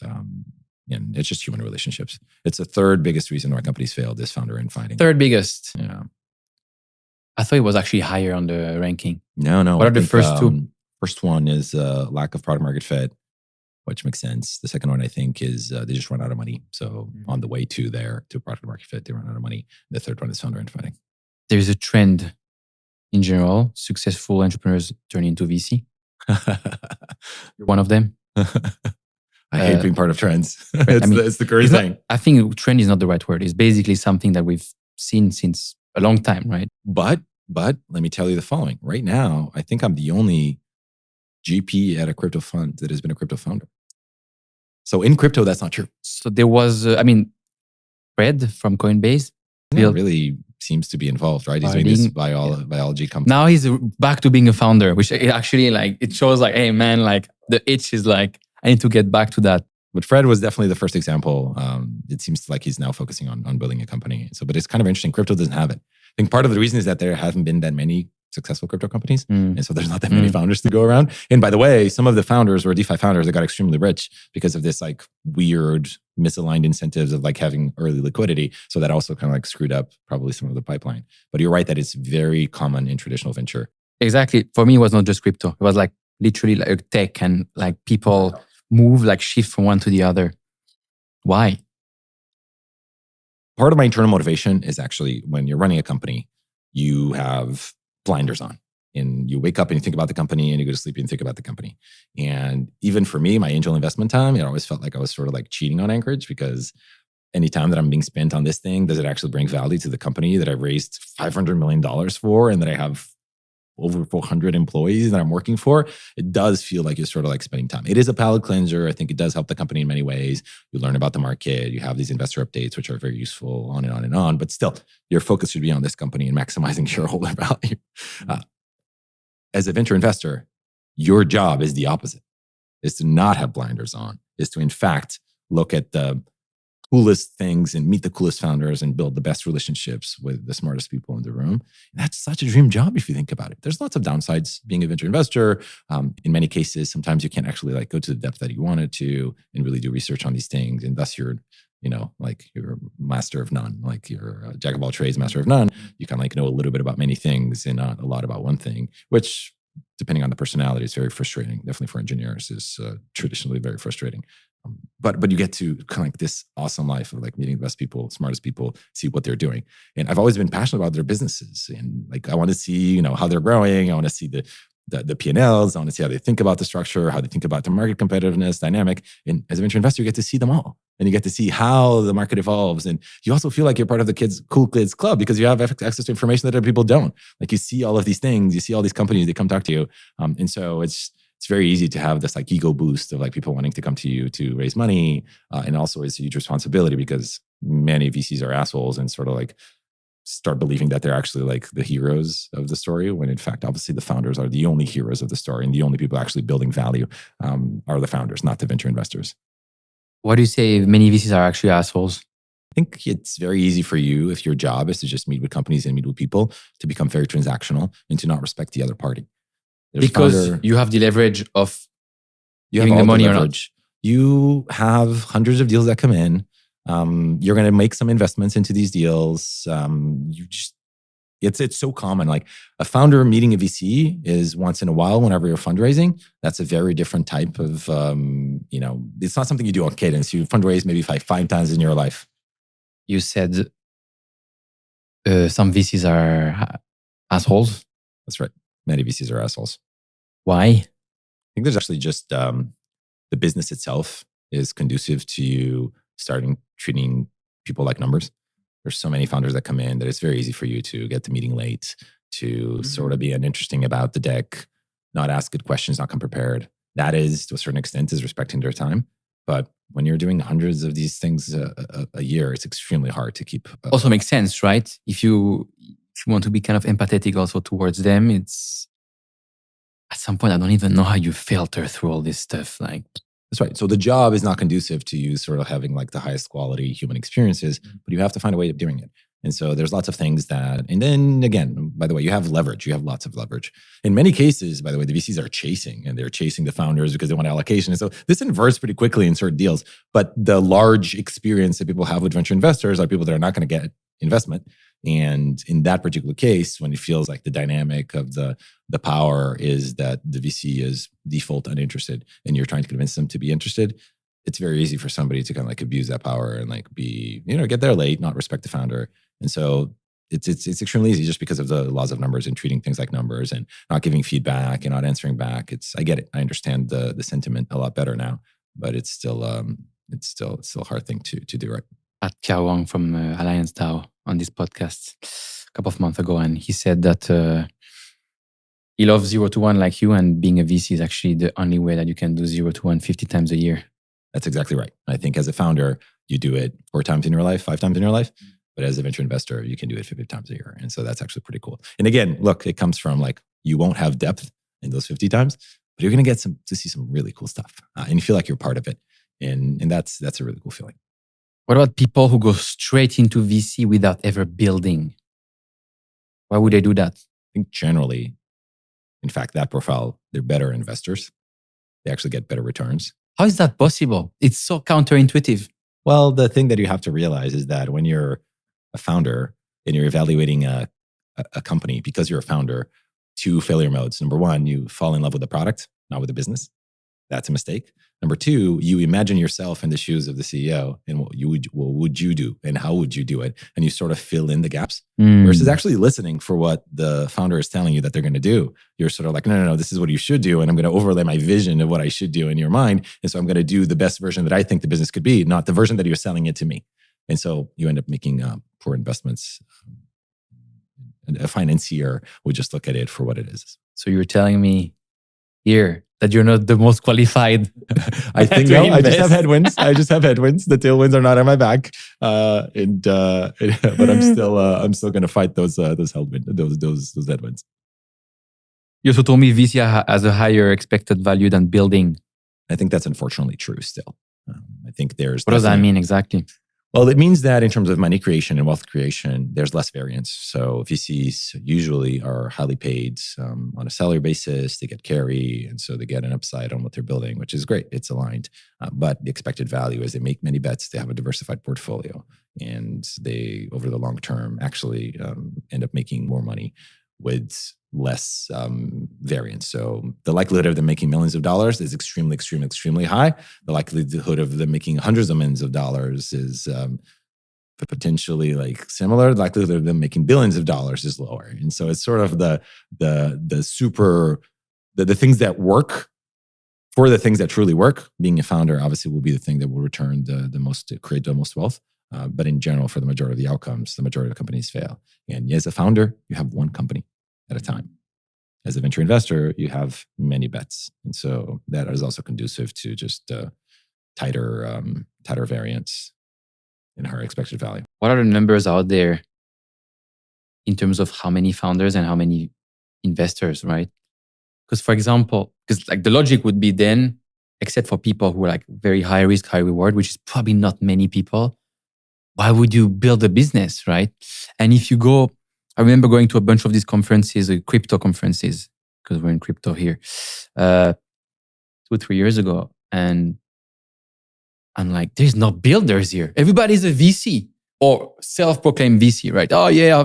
A: And it's just human relationships. It's the third biggest reason why companies failed is founder infighting.
B: Third biggest.
A: Yeah.
B: I thought it was actually higher on the ranking.
A: No.
B: What are the first two?
A: First one is lack of product market fit, which makes sense. The second one, I think, is they just run out of money. So on the way to product market fit, they run out of money. The third one is founder infighting.
B: There's a trend in general. Successful entrepreneurs turn into VC. You're one of them.
A: I hate being part of trends. It's the current thing.
B: I think trend is not the right word. It's basically something that we've seen since a long time, right?
A: But let me tell you the following. Right now, I think I'm the only GP at a crypto fund that has been a crypto founder. So in crypto, that's not true.
B: So there was, Fred from Coinbase.
A: He really seems to be involved, right? He's doing this biology company.
B: Now he's back to being a founder, which actually it shows like, hey man, like the itch is like, I need to get back to that.
A: But Fred was definitely the first example. It seems like he's now focusing on building a company. So, but it's kind of interesting. Crypto doesn't have it. I think part of the reason is that there haven't been that many successful crypto companies. And so there's not that many founders to go around. And by the way, some of the founders were DeFi founders that got extremely rich because of this like weird misaligned incentives of like having early liquidity. So that also kind of like screwed up probably some of the pipeline. But you're right that it's very common in traditional venture.
B: Exactly. For me, it was not just crypto. It was like literally like tech and like people move, like shift from one to the other. Why?
A: Part of my internal motivation is actually when you're running a company, you have blinders on and you wake up and you think about the company and you go to sleep and think about the company. And even for me, my angel investment time, it always felt like I was sort of like cheating on Anchorage because any time that I'm being spent on this thing, does it actually bring value to the company that I raised $500 million for and that I have over 400 employees that I'm working for? It does feel like you're sort of like spending time. It is a palate cleanser. I think it does help the company in many ways. You learn about the market. You have these investor updates, which are very useful, on and on and on. But still, your focus should be on this company and maximizing shareholder value. As a venture investor, your job is the opposite, is to not have blinders on, is to in fact look at the coolest things and meet the coolest founders and build the best relationships with the smartest people in the room. And that's such a dream job if you think about it. There's lots of downsides being a venture investor. In many cases, sometimes you can't actually like go to the depth that you wanted to and really do research on these things. And thus you're, like you're master of none, like you're a jack of all trades, master of none. You kind of like know a little bit about many things and not a lot about one thing, which depending on the personality is very frustrating. Definitely for engineers is traditionally very frustrating. But you get to kind of like this awesome life of like meeting the best people, smartest people, see what they're doing. And I've always been passionate about their businesses. And like, I want to see, how they're growing. I want to see the P&Ls. I want to see how they think about the structure, how they think about the market competitiveness, dynamic. And as a venture investor, you get to see them all. And you get to see how the market evolves. And you also feel like you're part of the cool kids club because you have access to information that other people don't. Like you see all of these things, you see all these companies, they come talk to you. And so it's very easy to have this like ego boost of like people wanting to come to you to raise money. And also it's a huge responsibility because many VCs are assholes and sort of like start believing that they're actually like the heroes of the story, when in fact, obviously the founders are the only heroes of the story and the only people actually building value are the founders, not the venture investors.
B: What do you say many VCs are actually assholes?
A: I think it's very easy for you, if your job is to just meet with companies and meet with people, to become very transactional and to not respect the other party.
B: Because you have the leverage of giving the money or not.
A: You have hundreds of deals that come in. You're going to make some investments into these deals. It's so common. Like a founder meeting a VC is once in a while whenever you're fundraising. That's a very different type of, it's not something you do on cadence. You fundraise maybe five times in your life.
B: You said some VCs are assholes.
A: That's right. Many VCs are assholes.
B: Why?
A: I think there's actually just the business itself is conducive to you starting treating people like numbers. There's so many founders that come in that it's very easy for you to get the meeting late, to sort of be uninteresting about the deck, not ask good questions, not come prepared. That is, to a certain extent, is respecting their time. But when you're doing hundreds of these things a year, it's extremely hard to keep.
B: Also makes sense, right? If you want to be kind of empathetic also towards them, it's at some point, I don't even know how you filter through all this stuff. Like,
A: that's right. So the job is not conducive to you sort of having like the highest quality human experiences, but you have to find a way of doing it. And so there's lots of things that, and then again, by the way, you have leverage. You have lots of leverage. In many cases, by the way, the VCs are chasing, and they're chasing the founders because they want allocation. And so this inverts pretty quickly in certain deals. But the large experience that people have with venture investors are people that are not going to get investment. And in that particular case, when it feels like the dynamic of the power is that the VC is default uninterested, and you're trying to convince them to be interested, it's very easy for somebody to kind of like abuse that power and like be, get there late, not respect the founder. And so it's extremely easy just because of the laws of numbers and treating things like numbers and not giving feedback and not answering back. I get it. I understand the sentiment a lot better now, but it's still a hard thing to do right.
B: At Kia Wang from Alliance DAO on this podcast a couple of months ago, and he said that he loves 0 to 1 like you, and being a VC is actually the only way that you can do 0 to 1 50 times a year.
A: That's exactly right. I think as a founder, you do it 4 times in your life, 5 times in your life. But as a venture investor, you can do it 50 times a year. And so that's actually pretty cool. And again, look, it comes from like, you won't have depth in those 50 times, but you're going to get to see some really cool stuff. And you feel like you're part of it. And that's a really cool feeling.
B: What about people who go straight into VC without ever building? Why would they do that?
A: I think generally, in fact, that profile, they're better investors. They actually get better returns.
B: How is that possible? It's so counterintuitive.
A: Well, the thing that you have to realize is that when you're a founder and you're evaluating a company, because you're a founder, 2 failure modes. Number 1, you fall in love with the product, not with the business. That's a mistake. Number 2, you imagine yourself in the shoes of the CEO and what would you do and how would you do it? And you sort of fill in the gaps versus actually listening for what the founder is telling you that they're going to do. You're sort of like, no, this is what you should do. And I'm going to overlay my vision of what I should do in your mind. And so I'm going to do the best version that I think the business could be, not the version that you're selling it to me. And so you end up making poor investments. A financier would just look at it for what it is.
B: So you're telling me here that you're not the most qualified.
A: I think no, I just have headwinds. The tailwinds are not on my back, but I'm still going to fight those headwinds.
B: You also told me VC has a higher expected value than building.
A: I think that's unfortunately true still. I think there's...
B: What does that mean exactly?
A: Well, it means that in terms of money creation and wealth creation, there's less variance. So VCs usually are highly paid on a salary basis. They get carry, and so they get an upside on what they're building, which is great. It's aligned. But the expected value is they make many bets. They have a diversified portfolio, and they, over the long term, actually end up making more money with less variance. So the likelihood of them making millions of dollars is extremely, extremely, extremely high. The likelihood of them making hundreds of millions of dollars is potentially like similar. The likelihood of them making billions of dollars is lower. And so it's sort of the things that work for the things that truly work. Being a founder obviously will be the thing that will return the most, create the most wealth. But in general, for the majority of the outcomes, the majority of the companies fail. And as a founder, you have one company at a time. As a venture investor, you have many bets. And so that is also conducive to just tighter variance in her expected value.
B: What are the numbers out there in terms of how many founders and how many investors, right? Because for example, like the logic would be then, except for people who are like very high risk, high reward, which is probably not many people, why would you build a business, right? And if you go, I remember going to a bunch of these conferences, crypto conferences, because we're in crypto here, 2-3 years ago. And I'm like, there's no builders here. Everybody's a VC or self-proclaimed VC, right? Oh yeah,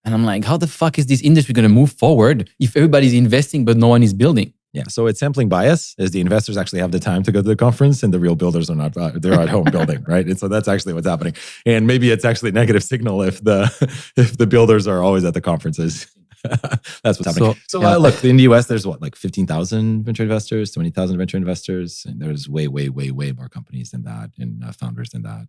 B: and I'm like, how the fuck is this industry going to move forward if everybody's investing but no one is building?
A: Yeah, so it's sampling bias, as the investors actually have the time to go to the conference and the real builders are not, they're at home building, right? And so that's actually what's happening. And maybe it's actually a negative signal if the builders are always at the conferences. That's what's happening. So look, in the US, there's like 15,000 venture investors, 20,000 venture investors. And there's way, way, way, way more companies than that and founders than that.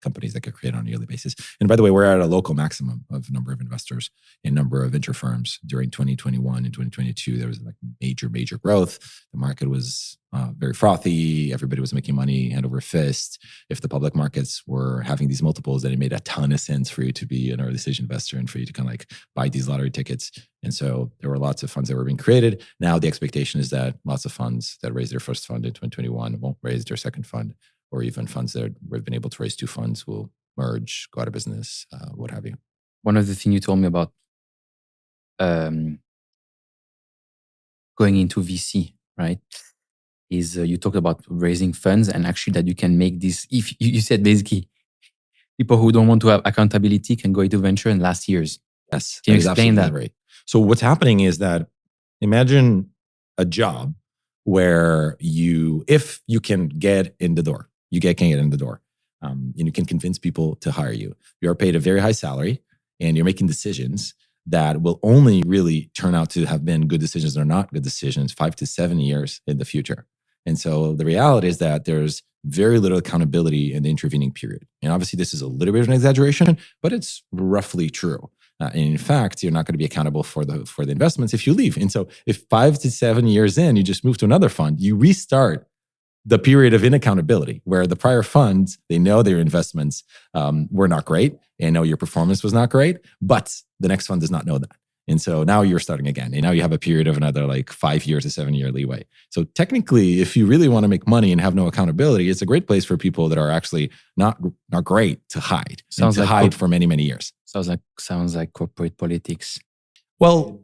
A: companies that get created on a yearly basis. And by the way, we're at a local maximum of number of investors and number of venture firms. During 2021 and 2022, there was like major growth. The market was very frothy. Everybody was making money hand over fist. If the public markets were having these multiples, then it made a ton of sense for you to be an early stage investor and for you to kind of like buy these lottery tickets. And so there were lots of funds that were being created. Now the expectation is that lots of funds that raised their first fund in 2021 won't raise their second fund, or even funds that have been able to raise two funds will merge, go out of business, what have you.
B: One of the things you told me about going into VC, right, is you talked about raising funds and actually that you can make this. If you said basically people who don't want to have accountability can go into venture and last years.
A: Yes.
B: Can you explain that?
A: Right. So what's happening is that imagine a job where if you can get in the door, can get in the door, and you can convince people to hire you. You are paid a very high salary, and you're making decisions that will only really turn out to have been good decisions or not good decisions 5 to 7 years in the future. And so the reality is that there's very little accountability in the intervening period. And obviously, this is a little bit of an exaggeration, but it's roughly true. And in fact, you're not going to be accountable for the investments if you leave. And so if 5 to 7 years in, you just move to another fund, you restart the period of inaccountability where the prior funds, they know their investments were not great and know your performance was not great, but the next fund does not know that. And so now you're starting again. And now you have a period of another like 5 years to 7 year leeway. So technically, if you really want to make money and have no accountability, it's a great place for people that are actually not great to hide. Hide for many, many years.
B: Sounds like corporate politics.
A: Well,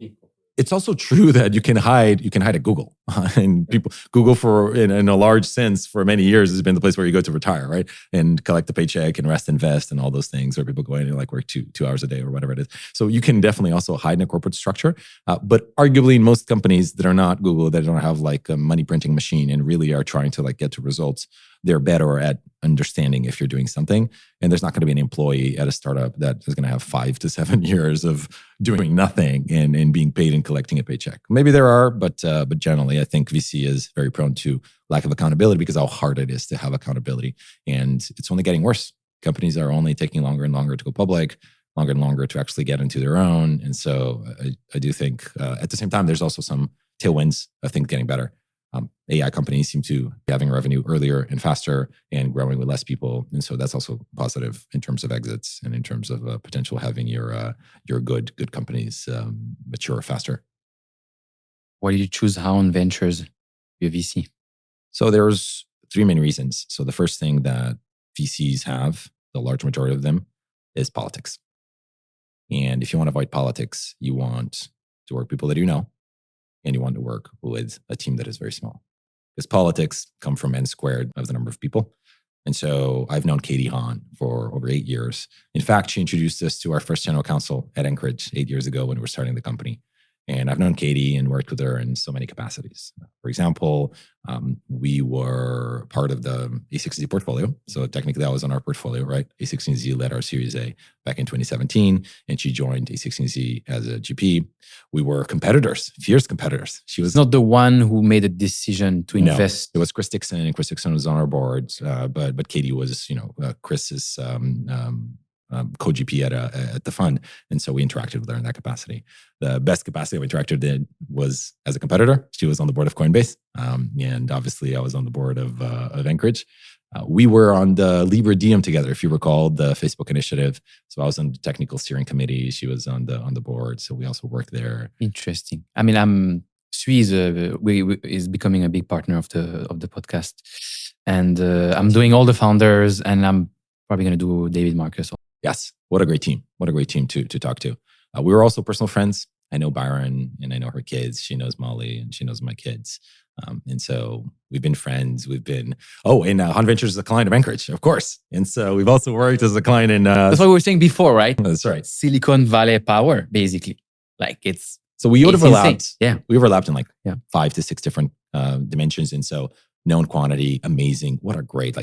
A: it's also true that you can hide at Google. And Google in a large sense for many years has been the place where you go to retire, right? And collect the paycheck and rest, invest and all those things where people go in and like work two hours a day or whatever it is. So you can definitely also hide in a corporate structure. But arguably in most companies that are not Google, that don't have like a money printing machine and really are trying to like get to results, they're better at understanding if you're doing something. And there's not going to be an employee at a startup that is going to have 5 to 7 years of doing nothing and being paid and collecting a paycheck. Maybe there are, but generally, I think VC is very prone to lack of accountability because how hard it is to have accountability. And it's only getting worse. Companies are only taking longer and longer to go public, longer and longer to actually get into their own. And so I do think at the same time, there's also some tailwinds of things getting better. AI companies seem to be having revenue earlier and faster and growing with less people. And so that's also positive in terms of exits and in terms of potential having your good companies mature faster.
B: Why did you choose Haun Ventures, your VC?
A: So there's 3 main reasons. So the first thing that VCs have, the large majority of them, is politics. And if you want to avoid politics, you want to work with people that you know, and you want to work with a team that is very small. Because politics come from n squared of the number of people. And so I've known Katie Haun for over 8 years. In fact, she introduced us to our first general counsel at Anchorage 8 years ago when we were starting the company. And I've known Katie and worked with her in so many capacities. For example, we were part of the A16Z portfolio. So technically that was on our portfolio, right? A16Z led our Series A back in 2017, and she joined A16Z as a GP. We were competitors, fierce competitors. She was
B: not the one who made a decision to invest.
A: It was Chris Dixon, and Chris Dixon was on our board. But Katie was, Chris's co-GP at the fund. And so we interacted with her in that capacity. The best capacity we interacted in was as a competitor. She was on the board of Coinbase. And obviously I was on the board of Anchorage. We were on the Libra Diem together, if you recall, the Facebook initiative. So I was on the technical steering committee. She was on the board. So we also worked there.
B: Interesting. I mean, Sui is becoming a big partner of the podcast. And I'm doing all the founders, and I'm probably going to do David Marcus.
A: Yes. What a great team. What a great team to talk to. We were also personal friends. I know Byron and I know her kids. She knows Molly and she knows my kids. And so we've been friends. And Haun Ventures is a client of Anchorage, of course. And so we've also worked as a client in...
B: That's what we were saying before, right?
A: That's right.
B: Silicon Valley power, basically. Like it's...
A: So we overlapped.
B: Yeah.
A: We overlapped in 5 to 6 different dimensions. And so known quantity, amazing. What a great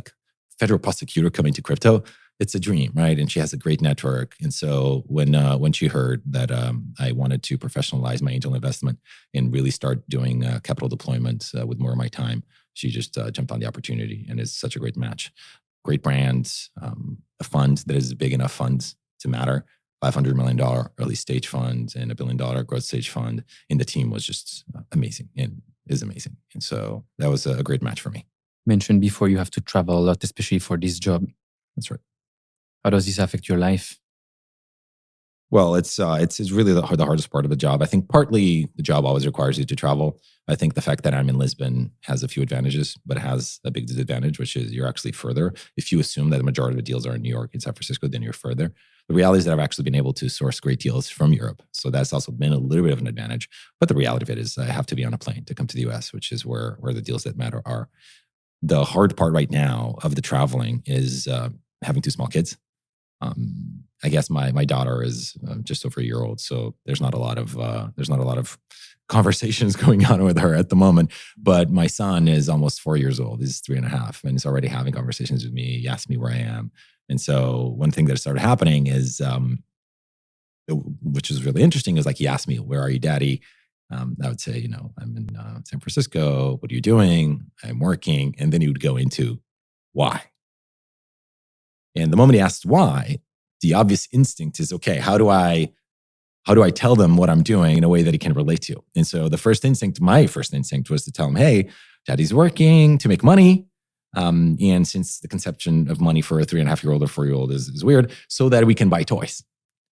A: federal prosecutor coming to crypto. It's a dream, right? And she has a great network. And so when she heard that I wanted to professionalize my angel investment and really start doing capital deployment with more of my time, she just jumped on the opportunity, and it's such a great match. great brands, a fund that is big enough funds to matter, $500 million early stage fund and $1 billion growth stage fund. And the team was just amazing and is amazing. And so that was a great match for me.
B: Mentioned before you have to travel a lot, especially for this job.
A: That's right.
B: How does this affect your life?
A: Well, it's really the hardest part of the job. I think partly the job always requires you to travel. I think the fact that I'm in Lisbon has a few advantages, but it has a big disadvantage, which is you're actually further. If you assume that the majority of the deals are in New York and San Francisco, then you're further. The reality is that I've actually been able to source great deals from Europe. So that's also been a little bit of an advantage. But the reality of it is I have to be on a plane to come to the US, which is where the deals that matter are. The hard part right now of the traveling is having two small kids. I guess my daughter is just over a year old, so there's not a lot of conversations going on with her at the moment. But my son is almost 4 years old. He's 3.5, and he's already having conversations with me. He asks me where I am, and so one thing that started happening is, which is really interesting, is like he asked me, "Where are you, Daddy?" I would say, I'm in San Francisco. What are you doing? I'm working, and then he would go into why. And the moment he asks why, the obvious instinct is, okay, how do I tell them what I'm doing in a way that he can relate to? And so my first instinct was to tell him, hey, Daddy's working to make money. And since the conception of money for a 3.5-year-old or 4-year-old is weird, so that we can buy toys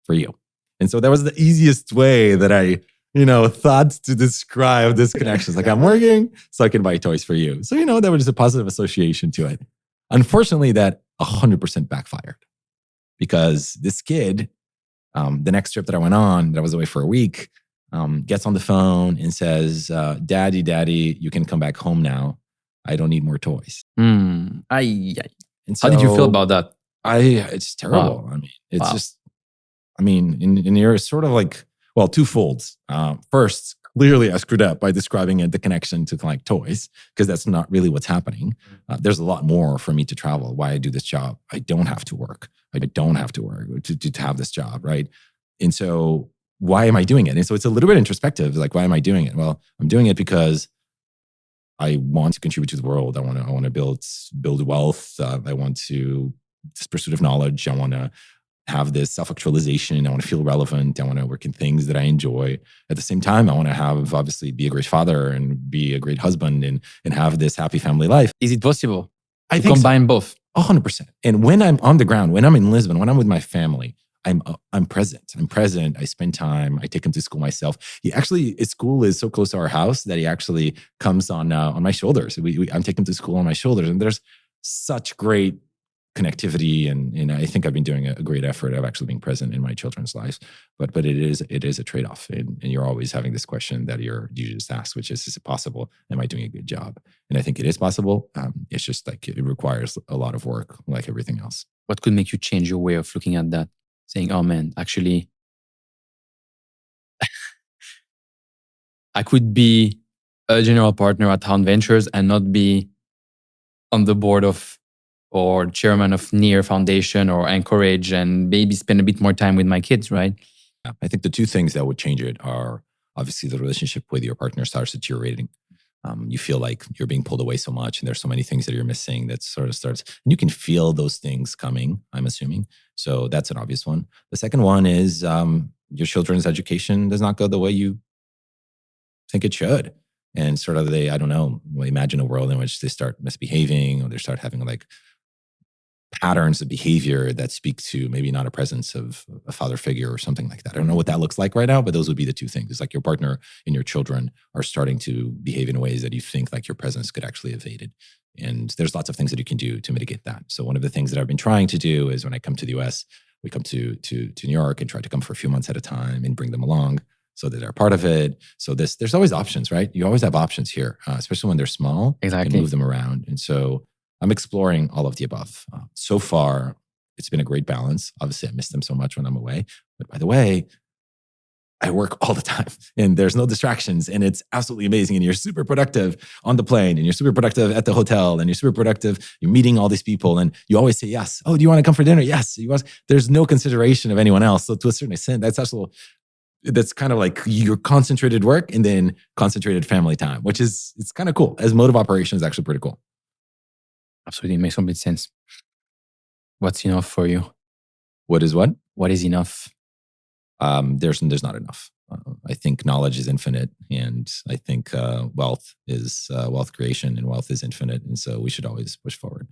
A: for you. And so that was the easiest way that I, thought to describe this connection. It's like, I'm working so I can buy toys for you. So, there was just a positive association to it. Unfortunately, that 100% backfired because this kid, the next trip that I went on, that I was away for a week, gets on the phone and says, Daddy, you can come back home now. I don't need more toys.
B: And
A: so
B: how did you feel about that?
A: It's terrible.
B: Wow.
A: I mean, it's just, and you're sort of like, well, twofold. First, clearly I screwed up by describing the connection to like toys, because that's not really what's happening. There's a lot more for me to travel. Why I do this job. I don't have to work. I don't have to work to have this job, right? And so why am I doing it? And so it's a little bit introspective. Like, why am I doing it? Well, I'm doing it because I want to contribute to the world. I want to build wealth. I want to this pursuit of knowledge. I want to have this self-actualization. I want to feel relevant. I want to work in things that I enjoy. At the same time, I want to obviously be a great father and be a great husband and have this happy family life.
B: Is it possible
A: I
B: to
A: think
B: combine both?
A: 100%. And when I'm on the ground, when I'm in Lisbon, when I'm with my family, I'm present. I'm present. I spend time. I take him to school myself. His school is so close to our house that he actually comes on my shoulders. I'm taking him to school on my shoulders, and there's such great connectivity, and I think I've been doing a great effort of actually being present in my children's lives. But it is a trade-off, and you're always having this question that you just ask, which is it possible? Am I doing a good job? And I think it is possible. It's just like it requires a lot of work, like everything else.
B: What could make you change your way of looking at that? Saying, oh man, actually, I could be a general partner at Haun Ventures and not be on the board of or chairman of Near Foundation or Anchorage, and maybe spend a bit more time with my kids, right?
A: Yeah. I think the two things that would change it are obviously the relationship with your partner starts deteriorating. You feel like you're being pulled away so much, and there's so many things that you're missing that sort of starts, and you can feel those things coming, I'm assuming. So that's an obvious one. The second one is your children's education does not go the way you think it should. And sort of imagine a world in which they start misbehaving, or they start having like patterns of behavior that speak to maybe not a presence of a father figure or something like that. I don't know what that looks like right now, but those would be the two things. It's like your partner and your children are starting to behave in ways that you think like your presence could actually evade it. And there's lots of things that you can do to mitigate that. So one of the things that I've been trying to do is when I come to the US, we come to New York and try to come for a few months at a time and bring them along so that they're part of it. So there's always options, right? You always have options here, especially when they're small.
B: Exactly.
A: And move them around. And so I'm exploring all of the above. So far, it's been a great balance. Obviously, I miss them so much when I'm away. But by the way, I work all the time and there's no distractions, and it's absolutely amazing. And you're super productive on the plane, and you're super productive at the hotel, and you're super productive. You're meeting all these people, and you always say yes. Oh, do you want to come for dinner? Yes. There's no consideration of anyone else. So to a certain extent, that's kind of like your concentrated work and then concentrated family time, it's kind of cool. As mode of operation is actually pretty cool.
B: Absolutely. Makes complete sense. What's enough for you?
A: What is what?
B: What is enough?
A: There's not enough. I think knowledge is infinite, and I think wealth is wealth creation, and wealth is infinite, and so we should always push forward.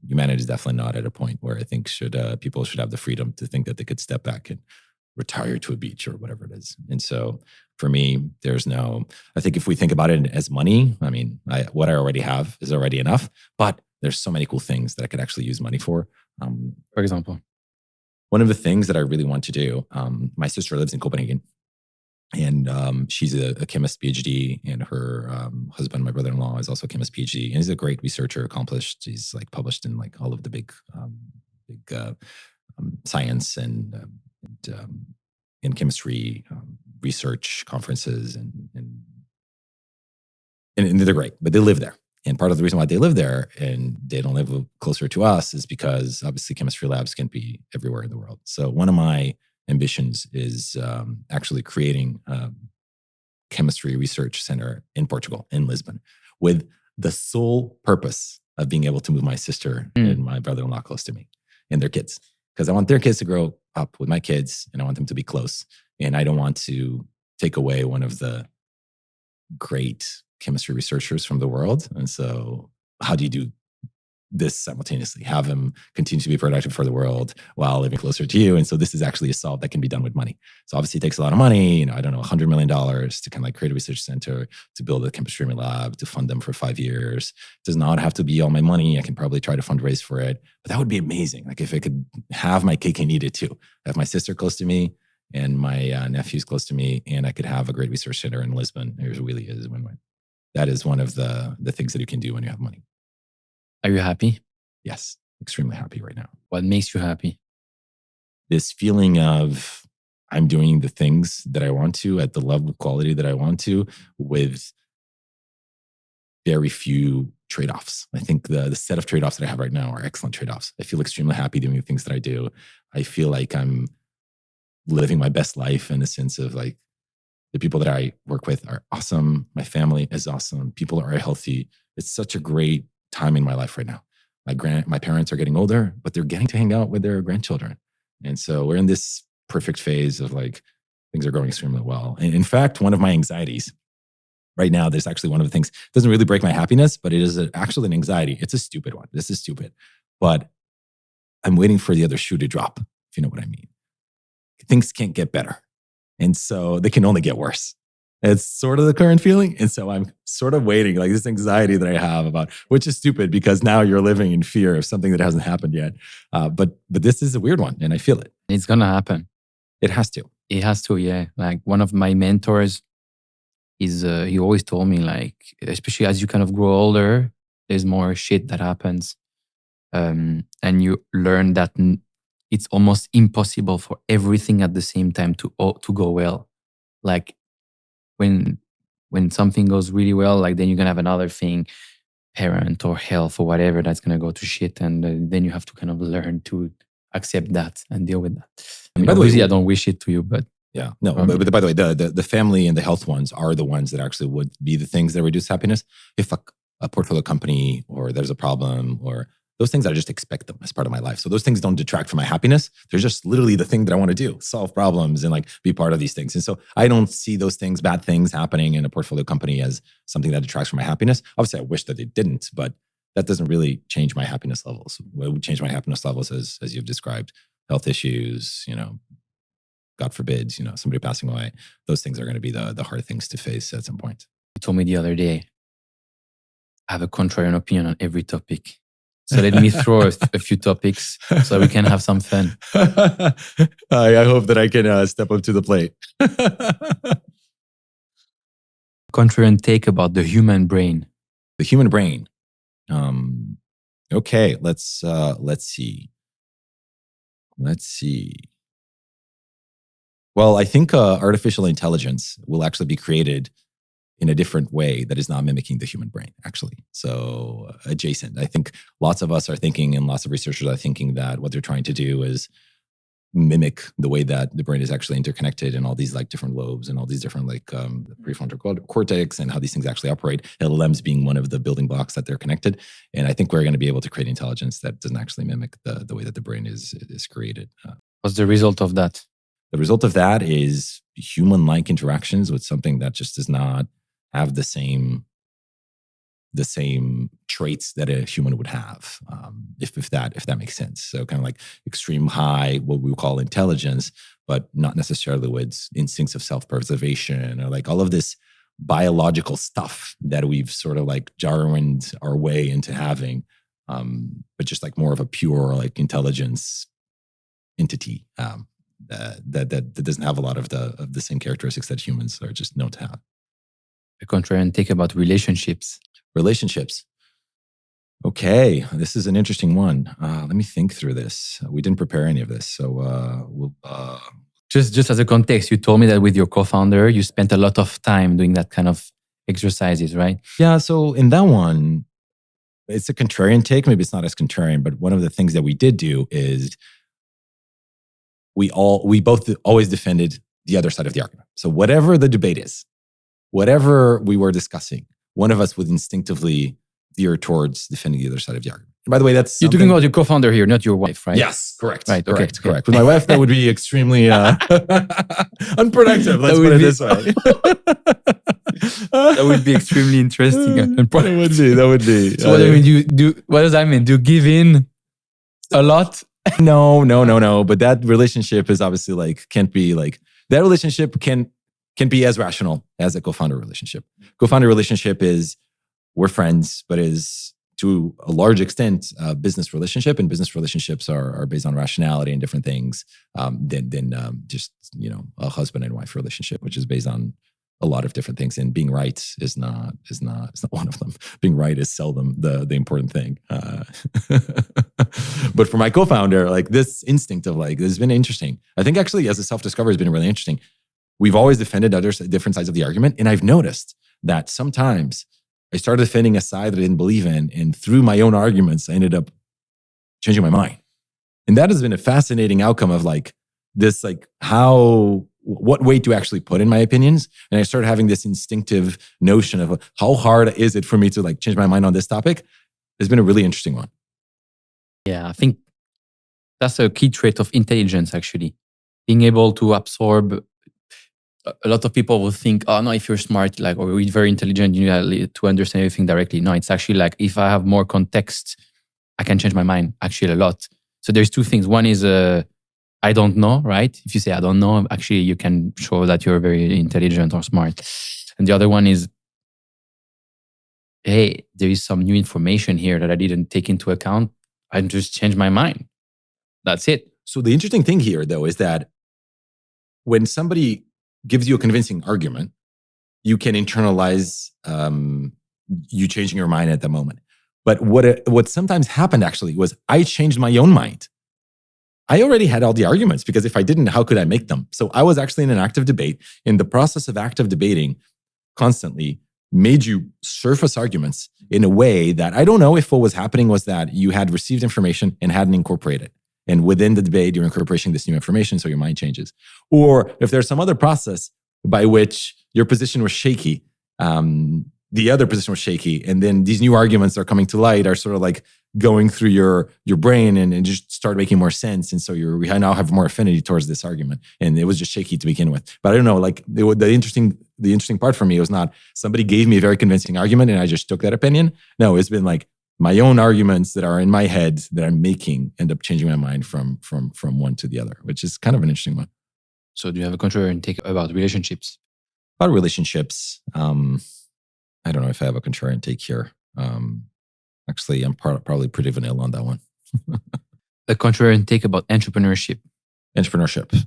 A: Humanity is definitely not at a point where I think people should have the freedom to think that they could step back and retire to a beach or whatever it is. And so for me, I think if we think about it as money, I mean, what I already have is already enough, but there's so many cool things that I could actually use money for.
B: For example?
A: One of the things that I really want to do, my sister lives in Copenhagen, and she's a chemist PhD, and her husband, my brother-in-law, is also a chemist PhD, and he's a great researcher, accomplished. He's like published in like all of the big science and in chemistry research conferences, and they're great. But they live there, and part of the reason why they live there and they don't live closer to us is because obviously chemistry labs can be everywhere in the world. So one of my ambitions is actually creating a chemistry research center in Portugal, in Lisbon, with the sole purpose of being able to move my sister and my brother-in-law close to me and their kids. Because I want their kids to grow up with my kids, and I want them to be close. And I don't want to take away one of the great chemistry researchers from the world. And so how do you do this simultaneously? Have them continue to be productive for the world while living closer to you. And so this is actually a solve that can be done with money. So obviously it takes a lot of money, I don't know, $100 million to kind of like create a research center, to build a chemistry lab, to fund them for 5 years. It does not have to be all my money. I can probably try to fundraise for it, but that would be amazing. Like if I could have my cake and eat it too, have my sister close to me and my nephews close to me, and I could have a great research center in Lisbon. It really is a win-win. That is one of the things that you can do when you have money.
B: Are you happy?
A: Yes, extremely happy right now.
B: What makes you happy?
A: This feeling of I'm doing the things that I want to at the level of quality that I want to, with very few trade-offs. I think the set of trade-offs that I have right now are excellent trade-offs. I feel extremely happy doing the things that I do. I feel like I'm living my best life in the sense of like the people that I work with are awesome. My family is awesome. People are healthy. It's such a great time in my life right now. My parents are getting older, but they're getting to hang out with their grandchildren. And so we're in this perfect phase of like, things are going extremely well. And in fact, one of my anxieties right now, there's actually one of the things, doesn't really break my happiness, but it is actually an anxiety. It's a stupid one. This is stupid, but I'm waiting for the other shoe to drop, if you know what I mean. Things can't get better. And so they can only get worse. It's sort of the current feeling. And so I'm sort of waiting, like this anxiety that I have about, which is stupid because now you're living in fear of something that hasn't happened yet. But this is a weird one, and I feel it.
B: It's going to happen.
A: It has to.
B: It has to, yeah. Like one of my mentors is, he always told me like, especially as you kind of grow older, there's more shit that happens. And you learn that it's almost impossible for everything at the same time to go well. Like when something goes really well, like then you're going to have another thing, parent or health or whatever, that's going to go to shit. And then you have to kind of learn to accept that and deal with that. I mean, obviously, I don't wish it to you, but
A: yeah, no. But by the way, the family and the health ones are the ones that actually would be the things that reduce happiness. If a portfolio company or there's a problem or those things, I just expect them as part of my life. So those things don't detract from my happiness. They're just literally the thing that I want to do, solve problems and like be part of these things. And so I don't see those things, bad things happening in a portfolio company as something that detracts from my happiness. Obviously, I wish that they didn't, but that doesn't really change my happiness levels. What would change my happiness levels as you've described, health issues, God forbid, somebody passing away. Those things are going to be the hard things to face at some point.
B: You told me the other day, I have a contrarian opinion on every topic. So let me throw a few topics so we can have some fun.
A: I hope that I can step up to the plate.
B: Contrarian take about the human brain.
A: The human brain. Okay, let's see. Well, I think artificial intelligence will actually be created in a different way that is not mimicking the human brain, actually. So adjacent. I think lots of us are thinking, and lots of researchers are thinking that what they're trying to do is mimic the way that the brain is actually interconnected and all these like different lobes and all these different like prefrontal cortex and how these things actually operate. LLMs being one of the building blocks that they're connected. And I think we're going to be able to create intelligence that doesn't actually mimic the way that the brain is created.
B: What's the result of that?
A: The result of that is human-like interactions with something that just does not have the same traits that a human would have, if that makes sense. So kind of like extreme high, what we call intelligence, but not necessarily with instincts of self-preservation or like all of this biological stuff that we've sort of like Darwined our way into having, but just like more of a pure like intelligence entity that doesn't have a lot of the same characteristics that humans are just known to have.
B: A contrarian take about relationships.
A: Okay, this is an interesting one. Let me think through this. We didn't prepare any of this, so we'll.
B: Just as a context, you told me that with your co-founder, you spent a lot of time doing that kind of exercises, right?
A: Yeah. So in that one, it's a contrarian take. Maybe it's not as contrarian, but one of the things that we did do is we both always defended the other side of the argument. So whatever the debate is, whatever we were discussing, one of us would instinctively veer towards defending the other side of the argument. And by the way, that's
B: you're talking about your co-founder here, not your wife, right?
A: Yes, correct.
B: Right, okay,
A: correct. With my wife, that would be extremely unproductive. Let's put it this way.
B: That would be extremely interesting.
A: That would be.
B: So what does that mean? Do you give in a lot?
A: No. But that relationship is obviously like can't be like that relationship can be as rational as a co-founder relationship. Co-founder relationship is we're friends, but is to a large extent a business relationship, and business relationships are based on rationality and different things than just a husband and wife relationship, which is based on a lot of different things. And being right is not one of them. Being right is seldom the important thing. But for my co-founder, like this instinct of like this has been interesting. I think actually as a self-discovery has been really interesting. We've always defended different sides of the argument. And I've noticed that sometimes I started defending a side that I didn't believe in. And through my own arguments, I ended up changing my mind. And that has been a fascinating outcome of like this, like what weight to actually put in my opinions. And I started having this instinctive notion of how hard is it for me to like change my mind on this topic. It's been a really interesting one.
B: Yeah, I think that's a key trait of intelligence, actually. Being able to absorb. A lot of people will think, oh no, if you're smart, like, or you're very intelligent, you need to understand everything directly. No, it's actually like, if I have more context, I can change my mind actually a lot. So there's two things. One is, I don't know, right? If you say, I don't know, actually you can show that you're very intelligent or smart. And the other one is, hey, there is some new information here that I didn't take into account. I just changed my mind. That's it.
A: So the interesting thing here though, is that when somebody gives you a convincing argument, you can internalize you changing your mind at the moment. But what sometimes happened actually was I changed my own mind. I already had all the arguments because if I didn't, how could I make them? So I was actually in an active debate. In the process of active debating constantly made you surface arguments in a way that I don't know if what was happening was that you had received information and hadn't incorporated. And within the debate, you're incorporating this new information, so your mind changes. Or if there's some other process by which your position was shaky, the other position was shaky, and then these new arguments are coming to light, are sort of like going through your brain and just start making more sense. And so we now have more affinity towards this argument. And it was just shaky to begin with. But I don't know, like the interesting part for me was not somebody gave me a very convincing argument and I just took that opinion. No, it's been like, my own arguments that are in my head that I'm making end up changing my mind from one to the other, which is kind of an interesting one.
B: So do you have a contrarian take about relationships?
A: About relationships, I don't know if I have a contrarian take here. Actually, I'm probably pretty vanilla on that one.
B: A contrarian take about entrepreneurship.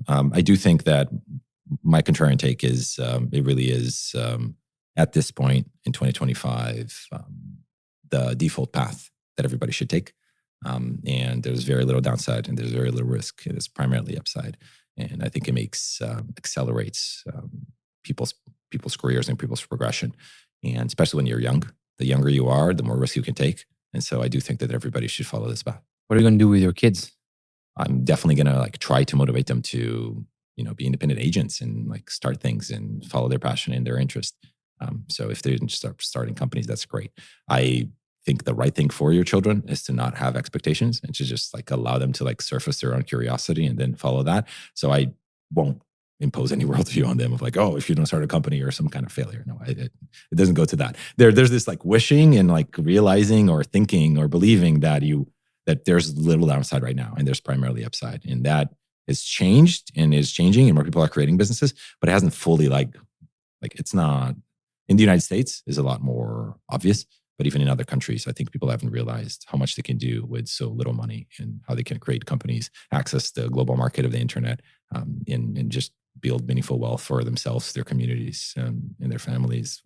A: I do think that my contrarian take is, it really is, at this point in 2025, the default path that everybody should take. And there's very little downside and there's very little risk. It is primarily upside. And I think it accelerates people's careers and people's progression. And especially when you're young, the younger you are, the more risk you can take. And so I do think that everybody should follow this path.
B: What are you going to do with your kids?
A: I'm definitely going to like try to motivate them to, be independent agents and like start things and follow their passion and their interest. So if they didn't start starting companies, that's great. I think the right thing for your children is to not have expectations and to just like allow them to like surface their own curiosity and then follow that. So I won't impose any worldview on them of like, oh, if you don't start a company, you're some kind of failure. No, it doesn't go to that. There's this like wishing and like realizing or thinking or believing that there's little downside right now and there's primarily upside, and that has changed and is changing, and more people are creating businesses, but it hasn't fully like it's not in the United States is a lot more obvious, but even in other countries, I think people haven't realized how much they can do with so little money and how they can create companies, access the global market of the internet, and just build meaningful wealth for themselves, their communities, and their families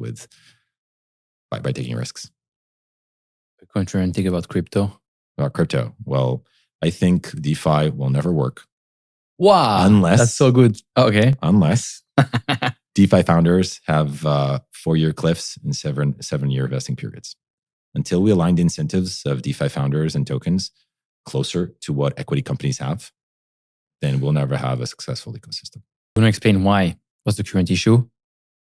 A: by taking risks.
B: Contrarian, think about crypto.
A: About crypto. Well, I think DeFi will never work.
B: Wow.
A: Unless
B: that's so good. Okay.
A: Unless DeFi founders have 4-year cliffs and 7-year vesting periods. Until we align the incentives of DeFi founders and tokens closer to what equity companies have, then we'll never have a successful ecosystem.
B: You want to explain why? What's the current issue?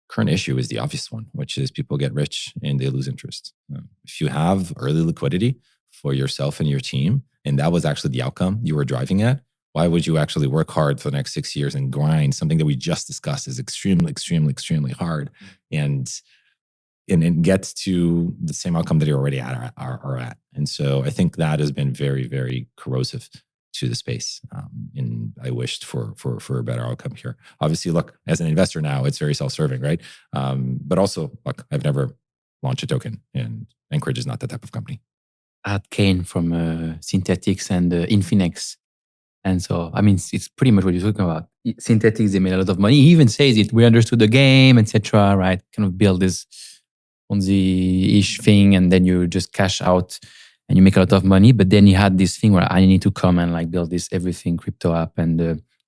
A: Current issue is the obvious one, which is people get rich and they lose interest. If you have early liquidity for yourself and your team, and that was actually the outcome you were driving at, why would you actually work hard for the next 6 years and grind something that we just discussed is extremely, extremely, extremely hard and get to the same outcome that you're already are at? And so I think that has been very, very corrosive to the space. And I wished for a better outcome here. Obviously, look, as an investor now, it's very self-serving, right? But also, look, I've never launched a token, and Anchorage is not that type of company.
B: I had Kane from Synthetics and Infinex. And so, I mean, it's pretty much what you're talking about. Synthetics, they made a lot of money. He even says it. We understood the game, etc. Right? Kind of build this Ponzi-ish thing, and then you just cash out and you make a lot of money. But then he had this thing where I need to come and like build this everything crypto app and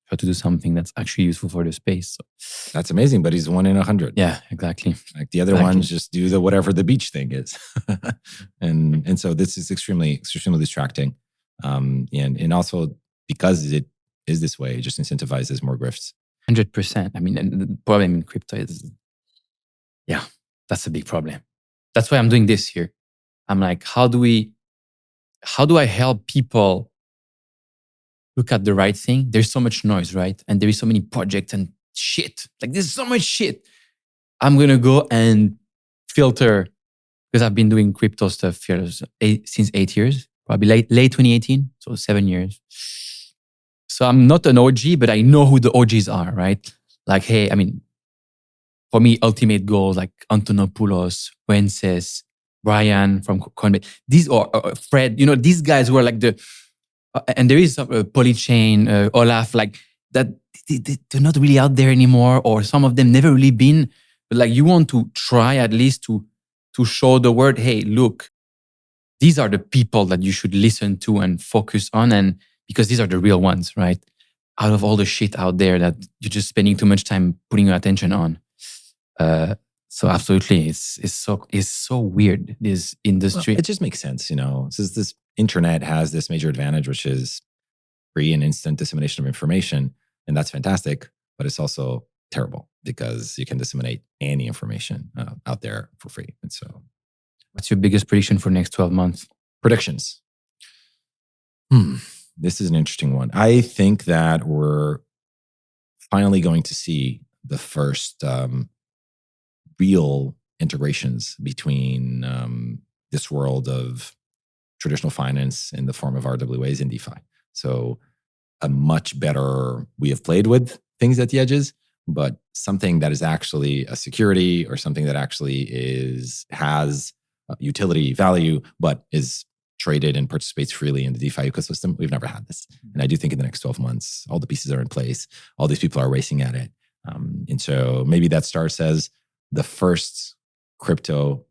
B: try to do something that's actually useful for the space. So,
A: that's amazing, but he's 1 in 100.
B: Yeah, exactly.
A: Like the other ones just do the whatever the beach thing is, and so this is extremely, extremely distracting, and also, because it is this way, it just incentivizes more grifts.
B: 100%. I mean, and the problem in crypto is, yeah, that's a big problem. That's why I'm doing this here. I'm like, how do I help people look at the right thing? There's so much noise, right? And there is so many projects and shit. Like there's so much shit. I'm going to go and filter, because I've been doing crypto stuff here since 8 years, probably late 2018. So 7 years. So I'm not an OG, but I know who the OGs are, right? Like, hey, I mean, for me, ultimate goals like Antonopoulos, Wences, Brian from Coinbase, these are Fred, these guys who are like and there is Polychain, Olaf, like that, they're not really out there anymore, or some of them never really been, but like you want to try at least to show the world, hey, look, these are the people that you should listen to and focus on, and because these are the real ones, right? Out of all the shit out there that you're just spending too much time putting your attention on. So absolutely, it's so weird, this industry.
A: Well, it just makes sense, Since this internet has this major advantage, which is free and instant dissemination of information, and that's fantastic. But it's also terrible because you can disseminate any information out there for free. And so,
B: what's your biggest prediction for the next 12 months?
A: Predictions. This is an interesting one. I think that we're finally going to see the first real integrations between this world of traditional finance in the form of RWAs and DeFi. So a much better we have played with things at the edges, but something that is actually a security or something that actually has utility value, but is traded and participates freely in the DeFi ecosystem. We've never had this. And I do think in the next 12 months, all the pieces are in place. All these people are racing at it. And so maybe that starts as the first crypto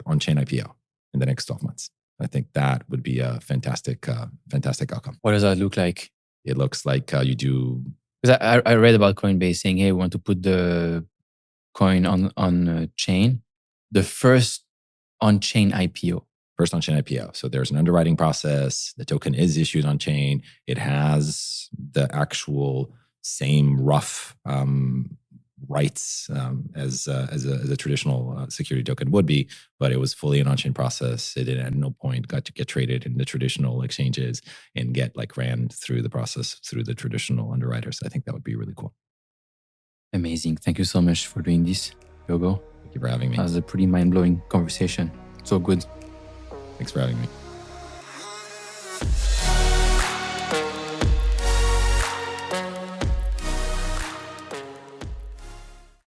A: on-chain IPO in the next 12 months. I think that would be a fantastic outcome.
B: What does that look like?
A: It looks like you do...
B: Because I read about Coinbase saying, hey, we want to put the coin on chain. The first on-chain IPO.
A: first on-chain IPO. So there's an underwriting process. The token is issued on-chain. It has the actual same rough rights as a traditional security token would be, but it was fully an on-chain process. It at no point got to get traded in the traditional exchanges and get like ran through the process through the traditional underwriters. I think that would be really cool.
B: Amazing. Thank you so much for doing this, Diogo.
A: Thank you for having me.
B: That was a pretty mind-blowing conversation. So good.
A: Thanks for having me.